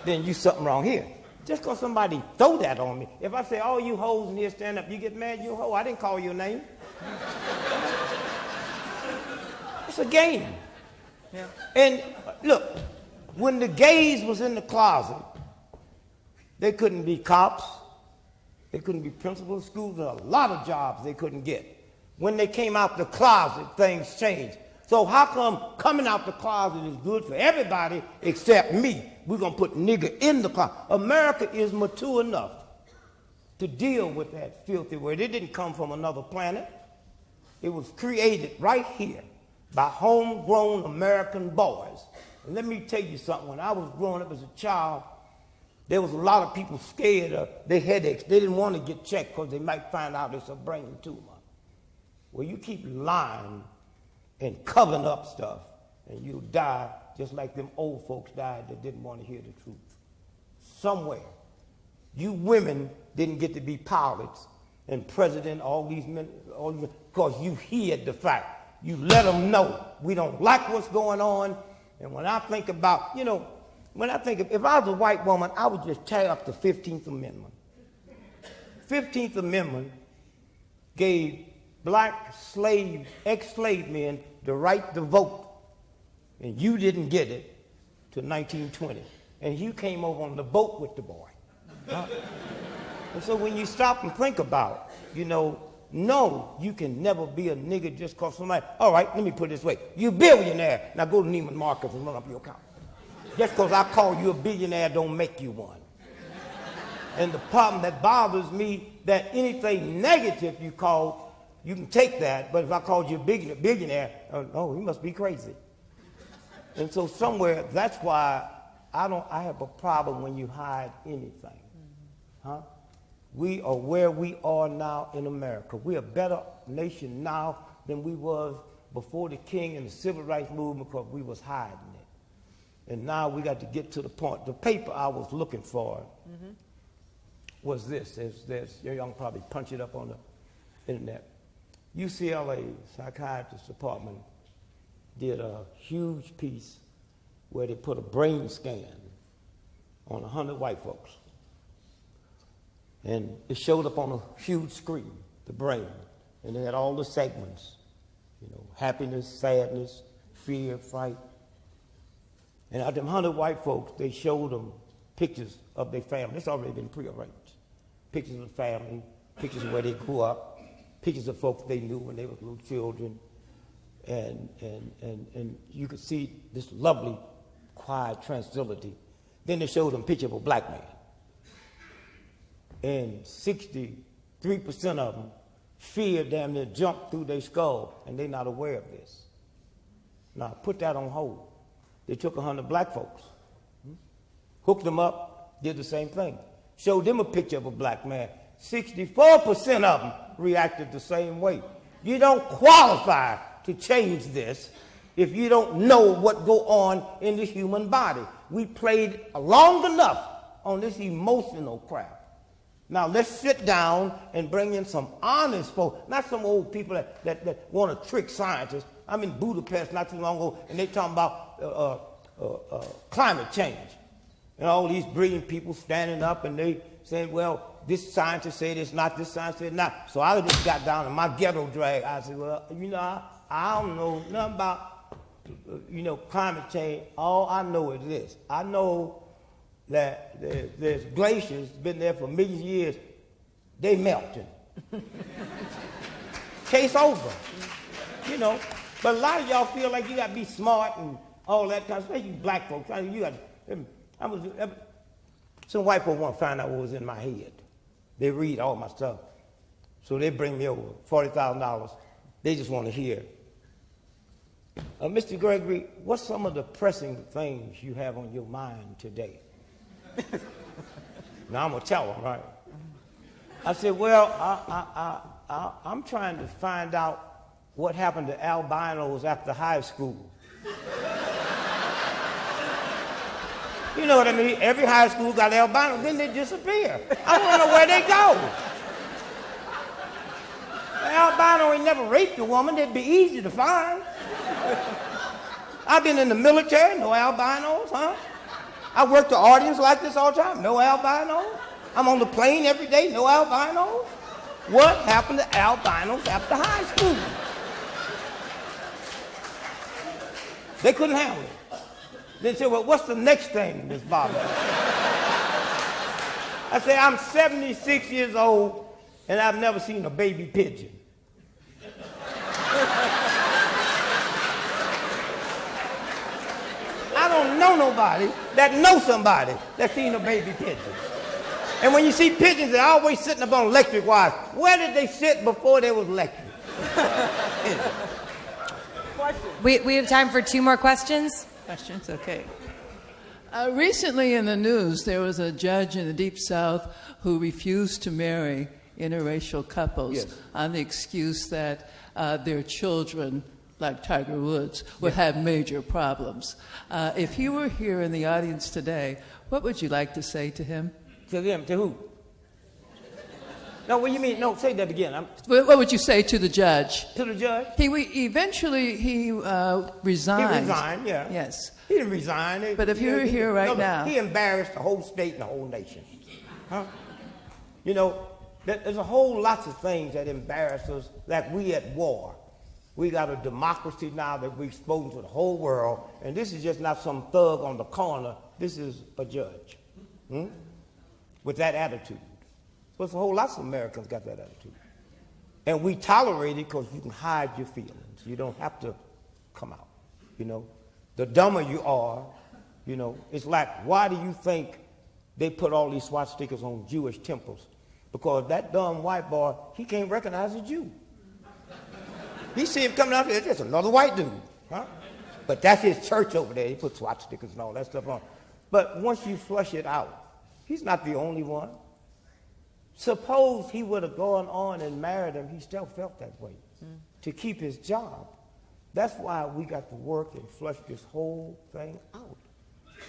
then you something wrong here. Just because somebody throw that on me. If I say, oh, you hoes in here, stand up, you get mad, you a hoe. I didn't call your name. It's a game. Yeah. And look, when the gays was in the closet, they couldn't be cops. They couldn't be principals of schools. There were a lot of jobs they couldn't get. When they came out the closet, things changed. So how come coming out the closet is good for everybody except me? We're going to put nigger in the closet. America is mature enough to deal with that filthy word. It didn't come from another planet. It was created right here by homegrown American boys. And let me tell you something. When I was growing up as a child, there was a lot of people scared of their headaches. They didn't want to get checked because they might find out it's a brain tumor. Well, you keep lying and covering up stuff, and you'll die just like them old folks died that didn't want to hear the truth. Somewhere, you women didn't get to be pilots and president, all these men, because you hid the fact. You let them know we don't like what's going on. And when I think about, if I was a white woman, I would just tear up the 15th Amendment. 15th Amendment gave black slave, ex-slave men the right to vote. And you didn't get it till 1920. And you came over on the boat with the boy. Huh? And so when you stop and think about it, no, you can never be a nigger just because somebody, all right, let me put it this way. You're a billionaire. Now go to Neiman Marcus and run up your account. Just because I call you a billionaire don't make you one. And the problem that bothers me, that anything negative you call, you can take that, but if I called you a billionaire, oh, you must be crazy. And so somewhere, that's why I have a problem when you hide anything. Huh? We are where we are now in America. We're a better nation now than we was before the King and the Civil Rights Movement because we was hiding it. And now we got to get to the point. The paper I was looking for was this. Y'all can probably punch it up on the internet. UCLA Psychiatrist Department did a huge piece where they put a brain scan on 100 white folks. And it showed up on a huge screen, the brain. And they had all the segments, happiness, sadness, fear, fright. And out of them 100 white folks, they showed them pictures of their family. It's already been prearranged. Pictures of the family, pictures of where they grew up, pictures of folks they knew when they were little children. And you could see this lovely, quiet tranquility. Then they showed them a picture of a black man. And 63% of them, fear damn near jumped through their skull, and they're not aware of this. Now, put that on hold. They took 100 black folks, hooked them up, did the same thing. Showed them a picture of a black man. 64% of them reacted the same way. You don't qualify to change this if you don't know what go on in the human body. We played long enough on this emotional crap. Now let's sit down and bring in some honest folks, not some old people that want to trick scientists. I'm in Budapest not too long ago, and they talking about climate change. And all these brilliant people standing up and they saying, well, this scientist said it's not, this scientist said it's not. So I just got down in my ghetto drag. I said, well, I don't know nothing about, climate change. All I know is this. I know that there's glaciers been there for millions of years. They melting. Case over. But a lot of y'all feel like you got to be smart and all that kind of stuff. You black folks, some white folks want to find out what was in my head. They read all my stuff. So they bring me over, $40,000. They just want to hear. Mr. Gregory, what's some of the pressing things you have on your mind today? Now I'm going to tell them, right? I said, well, I'm trying to find out what happened to albinos after high school. You know what I mean? Every high school got albinos, then they disappear. I want to know where they go. The albino ain't never raped a woman. They'd be easy to find. I've been in the military, no albinos, huh? I work the audience like this all the time. No albinos. I'm on the plane every day. No albinos. What happened to albinos after high school? They couldn't handle it. They said, well, what's the next thing, Miss Bobby? I said, I'm 76 years old, and I've never seen a baby pigeon. I don't know nobody that knows somebody that's seen a baby pigeon. And when you see pigeons, they're always sitting up on electric wires. Where did they sit before there was electric? We have time for 2 more questions. Questions, okay. Recently in the news, there was a judge in the Deep South who refused to marry interracial couples on the excuse that their children, like Tiger Woods, would have major problems. If he were here in the audience today, what would you like to say to him? To them, to who? No, what do you mean? No, say that again. What would you say to the judge? To the judge? Eventually he resigned. He resigned, yeah. Yes. He didn't resign. But if you were here right now. He embarrassed the whole state and the whole nation. Huh? You know, there's a whole lot of things that embarrass us, like we at war. We got a democracy now that we're exposing to the whole world, and this is just not some thug on the corner. This is a judge with that attitude. But a whole lot of Americans got that attitude. And we tolerate it because you can hide your feelings. You don't have to come out, you know. The dumber you are, you know, it's like, why do you think they put all these swastikas on Jewish temples? Because that dumb white boy, he can't recognize a Jew. He see him coming out there, just another white dude, huh? But that's his church over there. He put swastikas and all that stuff on. But once you flush it out, he's not the only one. Suppose he would have gone on and married him, he still felt that way to keep his job. That's why we got to work and flush this whole thing out.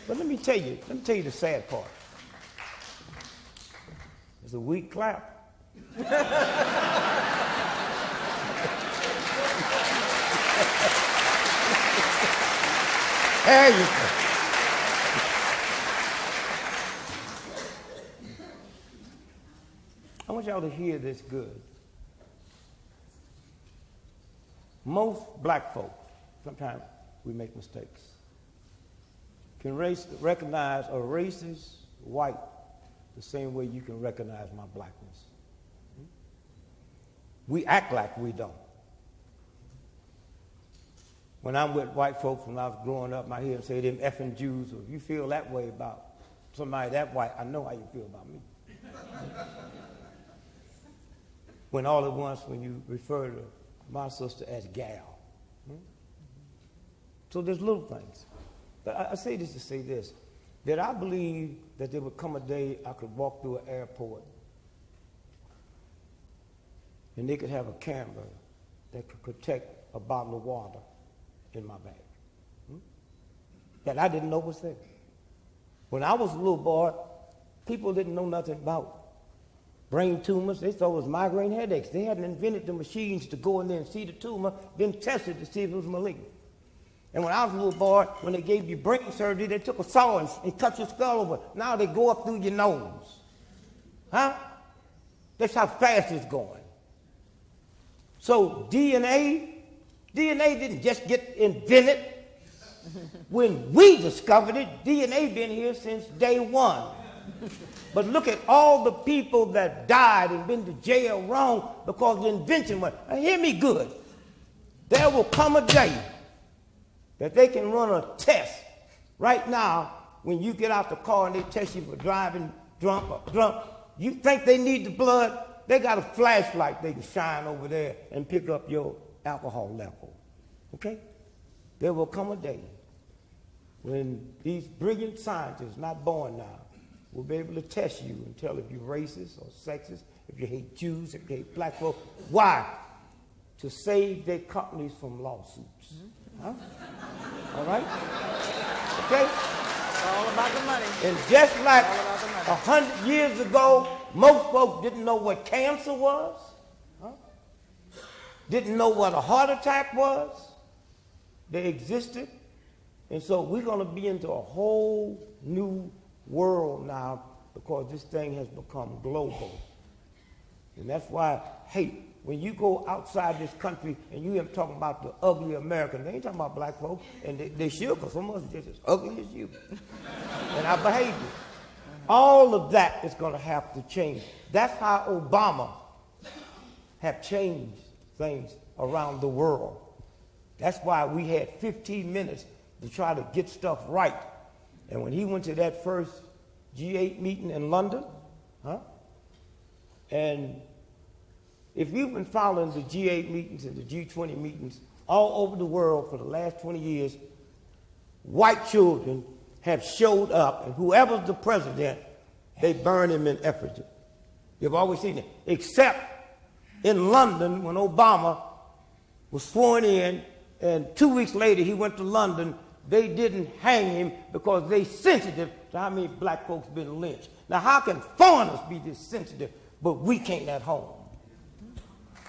But let me tell you the sad part. It's a weak clap. There you go. I want y'all to hear this good. Most black folk, sometimes we make mistakes, can recognize a racist white the same way you can recognize my blackness. We act like we don't. When I'm with white folks, when I was growing up, I hear them say them effing Jews, or if you feel that way about somebody that white, I know how you feel about me. When all at once, when you refer to my sister as gal. So there's little things. But I say this to say this, that I believe that there would come a day I could walk through an airport and they could have a camera that could protect a bottle of water in my bag. That I didn't know was there. When I was a little boy, people didn't know nothing about brain tumors. They thought it was migraine headaches. They hadn't invented the machines to go in there and see the tumor, then test it to see if it was malignant. And when I was a little boy, when they gave you brain surgery, they took a saw and cut your skull over. Now they go up through your nose. Huh? That's how fast it's going. So DNA didn't just get invented. When we discovered it, DNA been here since day one. But look at all the people that died and been to jail wrong because the invention went. Now hear me good. There will come a day that they can run a test. Right now, when you get out the car and they test you for driving drunk, you think they need the blood? They got a flashlight they can shine over there and pick up your alcohol level. Okay? There will come a day when these brilliant scientists, not born now, will be able to test you and tell if you're racist or sexist, if you hate Jews, if you hate black folk. Why? To save their companies from lawsuits. Huh? All right? Okay? It's all about the money. And just like 100 years ago, most folks didn't know what cancer was, didn't know what a heart attack was. They existed And so we're going to be into a whole new world now because this thing has become global. And that's why, hey, when you go outside this country and you hear them talking about the ugly American, they ain't talking about black folks, and they should, because some of us are just as ugly as you. And our behavior. All of that is going to have to change. That's how Obama have changed things around the world. That's why we had 15 minutes to try to get stuff right. And when he went to that first G8 meeting in London, and if you've been following the G8 meetings and the G20 meetings all over the world for the last 20 years, white children have showed up, and whoever's the president, they burn him in effigy. You've always seen it. Except in London, when Obama was sworn in, and 2 weeks later he went to London, they didn't hang him because they sensitive to how many black folks been lynched. Now, how can foreigners be this sensitive, but we can't at home?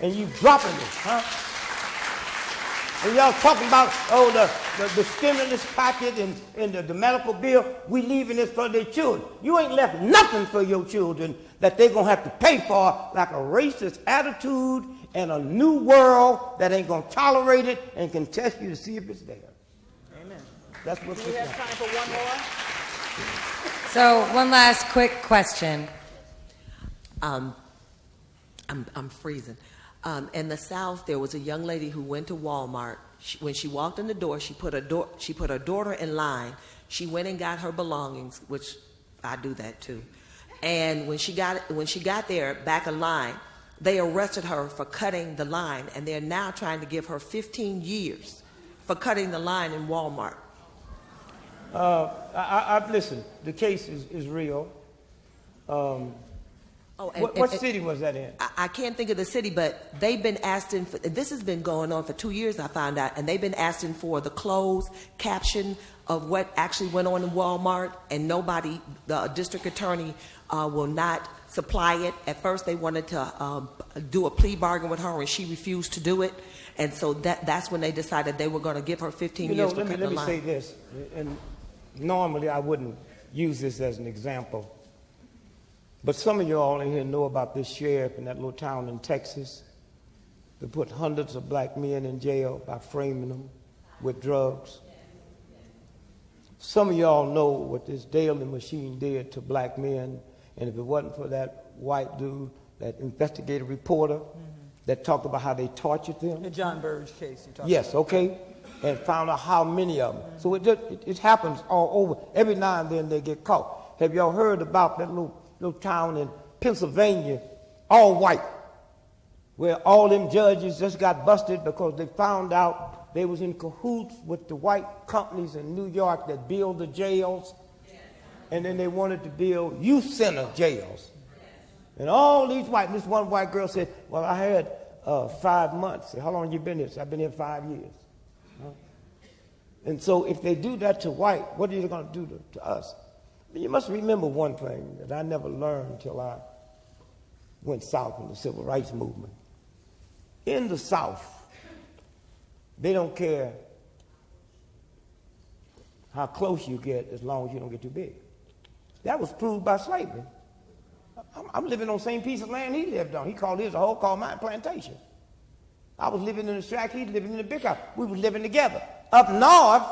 And you dropping it, huh? And y'all talking about, the stimulus package and the medical bill, we leaving this for their children. You ain't left nothing for your children that they're going to have to pay for, like a racist attitude and a new world that ain't going to tolerate it and can test you to see if it's there. Amen. That's what's Do we have time for one more? So one last quick question. I'm freezing. In the South, there was a young lady who went to Walmart. When she walked in the door, she put her daughter in line. She went and got her belongings, which I do that too. And when she got there, back in line, they arrested her for cutting the line, and they're now trying to give her 15 years for cutting the line in Walmart. Listen, the case is real. What city was that in? I can't think of the city, but they've been asking for, this has been going on for 2 years, I found out, and they've been asking for the closed caption of what actually went on in Walmart, and nobody, the district attorney will not supply it. At first they wanted to do a plea bargain with her, and she refused to do it, and so that's when they decided they were going to give her 15 years for cutting the line. Let me say this, and normally I wouldn't use this as an example, but some of you all in here know about this sheriff in that little town in Texas that put hundreds of black men in jail by framing them with drugs. Some of y'all know what this Daly machine did to black men, and if it wasn't for that white dude, that investigative reporter that talked about how they tortured them. The John Burge case you talked about. Yes, okay, and found out how many of them. So it happens all over. Every now and then they get caught. Have y'all heard about that little town in Pennsylvania, all white, where all them judges just got busted because they found out they was in cahoots with the white companies in New York that build the jails, and then they wanted to build youth center jails. And all these white, this one white girl said, well, I had 5 months. I said, how long have you been here? She said, I've been here 5 years. And so if they do that to white, what are they going to do to us? You must remember one thing that I never learned until I went south in the civil rights movement. In the South, they don't care how close you get as long as you don't get too big. That was proved by slavery. I'm living on the same piece of land he lived on. He called his a whole, called mine plantation. I was living in the shack, he was living in the big house. We were living together. Up north,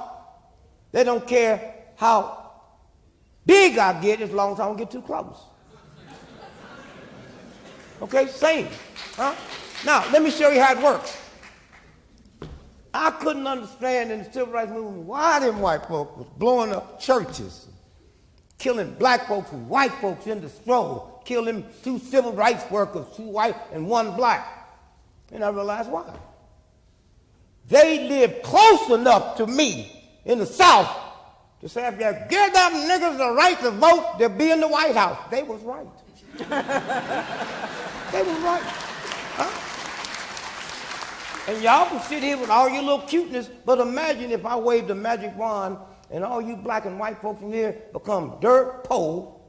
they don't care how big I get as long as I don't get too close. Okay, same. Huh? Now, let me show you how it works. I couldn't understand in the civil rights movement why them white folks was blowing up churches, killing black folks and white folks in the stroll, killing 2 civil rights workers, 2 white and 1 black. And I realized why. They lived close enough to me in the South to say, if you give them niggas the right to vote, they'll be in the White House. They was right. They was right. Huh? And y'all can sit here with all your little cuteness, but imagine if I waved a magic wand and all you black and white folks in here become dirt poor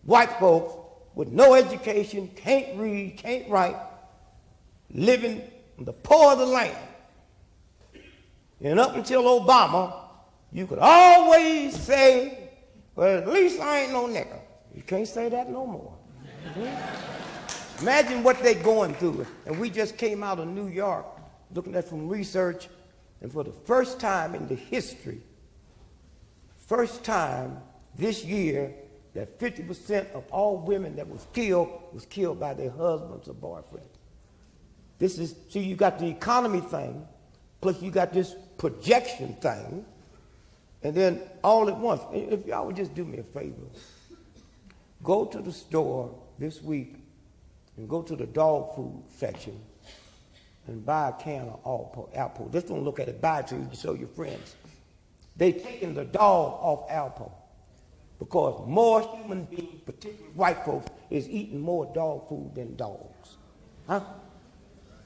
white folks with no education, can't read, can't write, living in the poor of the land. And up until Obama, you could always say, well, at least I ain't no nigger. You can't say that no more. Mm-hmm. Imagine what they're going through. And we just came out of New York looking at some research, and for the first time in the history, first time this year, that 50% of all women that was killed by their husbands or boyfriends. This is, see, you got the economy thing, plus you got this projection thing, and then all at once. If y'all would just do me a favor, go to the store this week and go to the dog food section and buy a can of Alpo. Just don't look at it, buy it so you can show your friends. They've taken the dog off Alpo because more human beings, particularly white folks, is eating more dog food than dogs. Huh?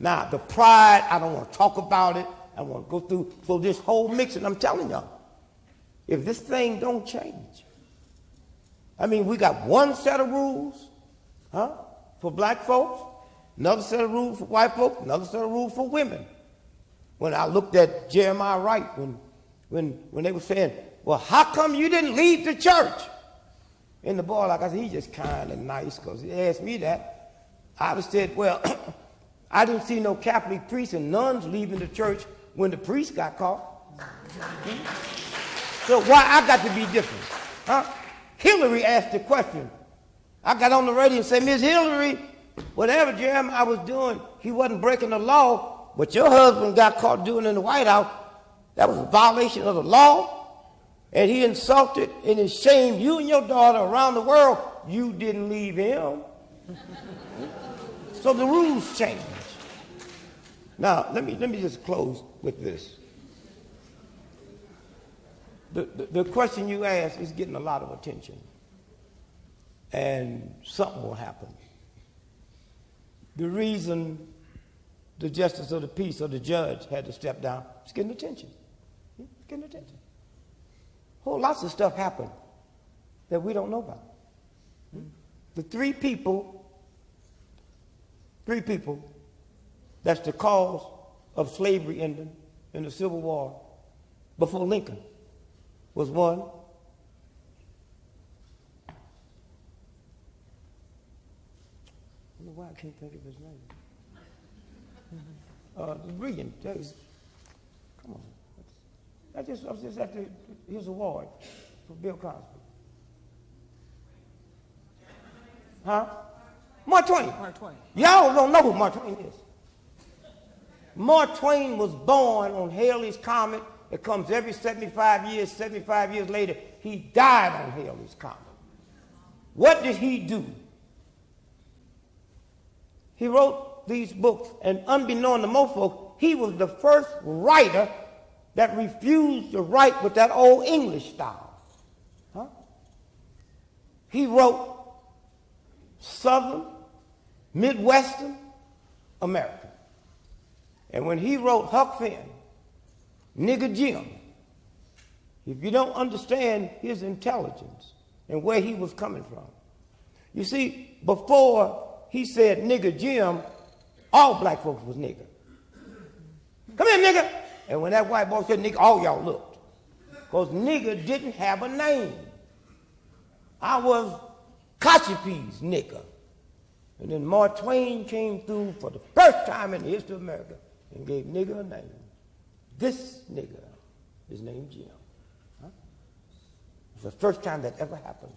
Now, the pride, I don't want to talk about it. I want to go through. So this whole mixing, I'm telling y'all, if this thing don't change, I mean, we got one set of rules, for black folks, another set of rules for white folks, another set of rules for women. When I looked at Jeremiah Wright, when they were saying, well, how come you didn't leave the church? And the boy, like I said, he's just kind of nice because he asked me that. I just said, well, I didn't see no Catholic priests and nuns leaving the church when the priest got caught. So why I got to be different? Huh? Hillary asked the question. I got on the radio and said, Miss Hillary, whatever Jeremiah was doing, he wasn't breaking the law, but your husband got caught doing it in the White House. That was a violation of the law. And he insulted and he shamed you and your daughter around the world. You didn't leave him. So the rules changed. Now, let me just close with this. The question you asked is getting a lot of attention. And something will happen. The reason the justice of the peace or the judge had to step down is getting attention. It's getting attention. Whole lots of stuff happened that we don't know about. The three people, that's the cause of slavery ending in the Civil War before Lincoln was one. I don't know why I can't think of his name. Brilliant. Come on. I was just at his award for Bill Cosby. Huh? Mark Twain. Mark Twain. Y'all don't know who Mark Twain is. Mark Twain was born on Halley's Comet. It comes every 75 years. 75 years later, he died on Halley's Comet. What did he do? He wrote these books, and unbeknown to most folks, he was the first writer that refused to write with that old English style. Huh? He wrote Southern, Midwestern American. And when he wrote Huck Finn, Nigger Jim, if you don't understand his intelligence and where he was coming from. You see, before he said Nigger Jim, all black folks was nigger. Come here, nigger. And when that white boy said nigger, all y'all looked. Because nigger didn't have a name. I was Kachipi's nigger. And then Mark Twain came through for the first time in the history of America and gave nigger a name. This nigger is named Jim. Huh? It's the first time that ever happened.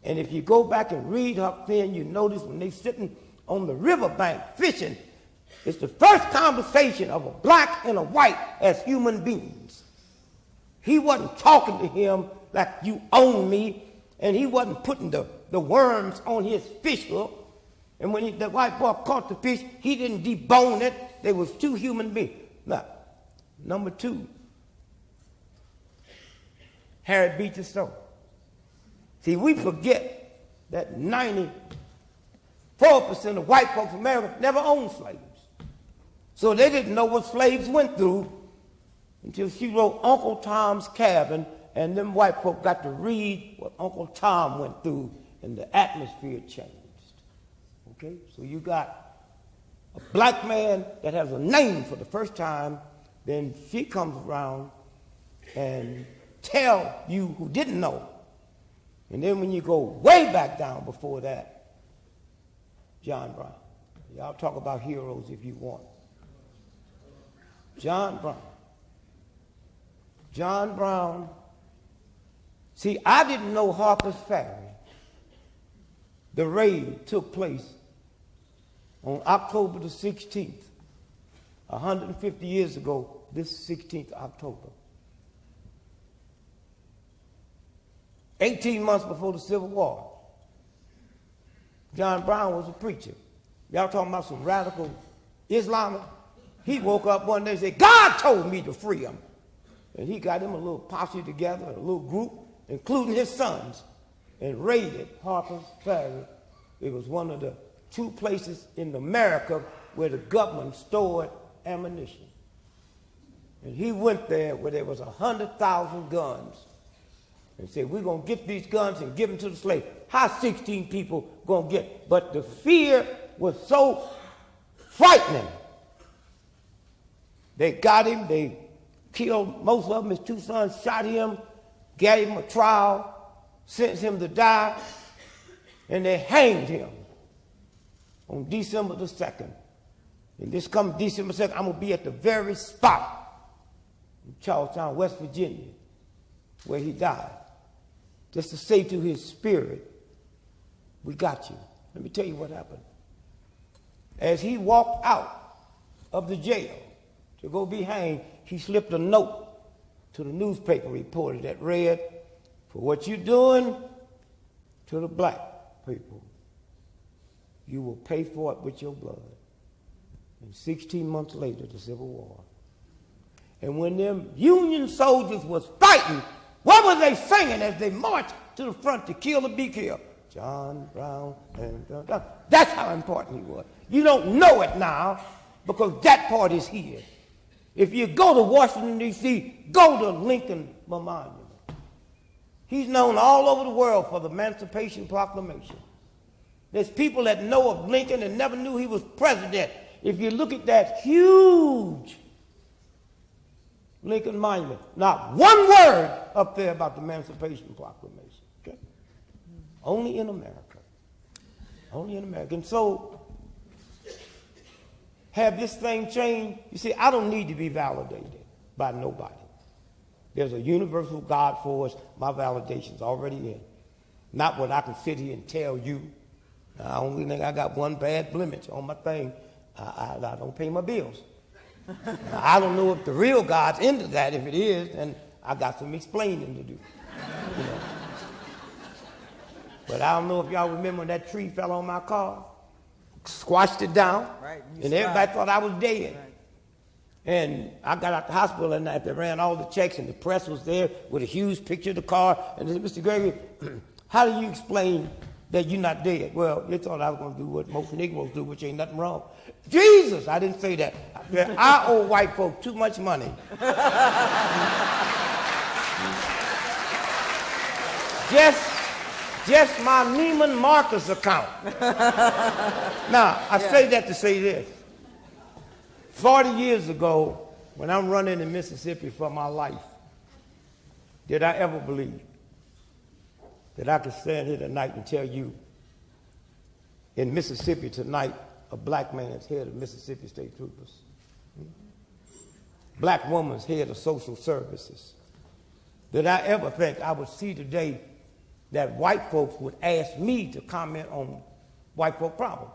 And if you go back and read Huck Finn, you notice when they're sitting on the riverbank fishing, it's the first conversation of a black and a white as human beings. He wasn't talking to him like you own me, and he wasn't putting the worms on his fish hook. And when the white boy caught the fish, he didn't debone it. They was two human beings. Now, number two, Harriet Beecher Stowe. See, we forget that 94% of white folks in America never owned slaves. So they didn't know what slaves went through until she wrote Uncle Tom's Cabin, and them white folk got to read what Uncle Tom went through, and the atmosphere changed. Okay? So you got a black man that has a name for the first time, then she comes around and tell you who didn't know. And then when you go way back down before that, John Brown. Y'all talk about heroes if you want. John Brown. John Brown. See, I didn't know Harper's Ferry. The raid took place on October the 16th, 150 years ago, this 16th October. 18 months before the Civil War. John Brown was a preacher. Y'all talking about some radical Islamic? He woke up one day and said, God told me to free him. And he got him a little posse together, a little group, including his sons, and raided Harper's Ferry. It was one of the 2 places in America where the government stored ammunition. And he went there where there was 100,000 guns and said, we're going to get these guns and give them to the slaves. How 16 people going to get? But the fear was so frightening. They got him. They killed most of them. His 2 sons shot him, gave him a trial, sentenced him to die, and they hanged him on December the 2nd. And this coming December 2nd, I'm going to be at the very spot in Charlestown, West Virginia, where he died, just to say to his spirit, we got you. Let me tell you what happened. As he walked out of the jail to go be hanged, he slipped a note to the newspaper reporter that read, for what you're doing to the black people, you will pay for it with your blood. And 16 months later, the Civil War. And when them Union soldiers was fighting, what were they singing as they marched to the front to kill or be killed? John Brown and John. That's how important he was. You don't know it now because that part is here. If you go to Washington, D.C., go to Lincoln Memorial. He's known all over the world for the Emancipation Proclamation. There's people that know of Lincoln and never knew he was president. If you look at that huge Lincoln Monument, not one word up there about the Emancipation Proclamation. Okay? Only in America. Only in America. And so, have this thing changed? You see, I don't need to be validated by nobody. There's a universal God for us. My validation's already in. Not what I can sit here and tell you. I only think I got one bad blemish on my thing. I don't pay my bills. I don't know if the real God's into that. If it is, then I got some explaining to do. You know. But I don't know if y'all remember when that tree fell on my car, squashed it down, right, and everybody thought I was dead. Right. And I got out the hospital that night. They ran all the checks, and the press was there with a huge picture of the car. And they said, Mr. Gregory, how do you explain that you're not dead? Well, they thought I was going to do what most Negroes do, which ain't nothing wrong. Jesus, I didn't say that. I owe white folk too much money. Just my Neiman Marcus account. Now, I say that to say this. 40 years ago, when I'm running in Mississippi for my life, did I ever believe that I could stand here tonight and tell you in Mississippi tonight, a black man's head of Mississippi State Troopers, black woman's head of social services? Did I ever think I would see today that white folks would ask me to comment on white folk problems?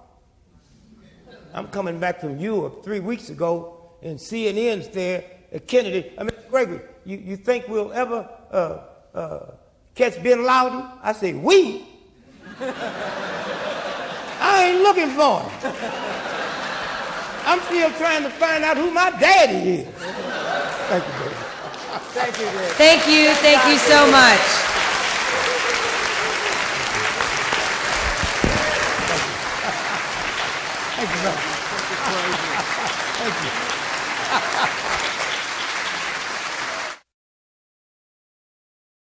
I'm coming back from Europe 3 weeks ago, and CNN's there at Kennedy. I mean, Gregory, you think we'll ever catch Bin Laden? I say, we? I ain't looking for him. I'm still trying to find out who my daddy is. Thank you, baby. Thank you, Greg. Thank you so much. Thank you, brother. Thank you.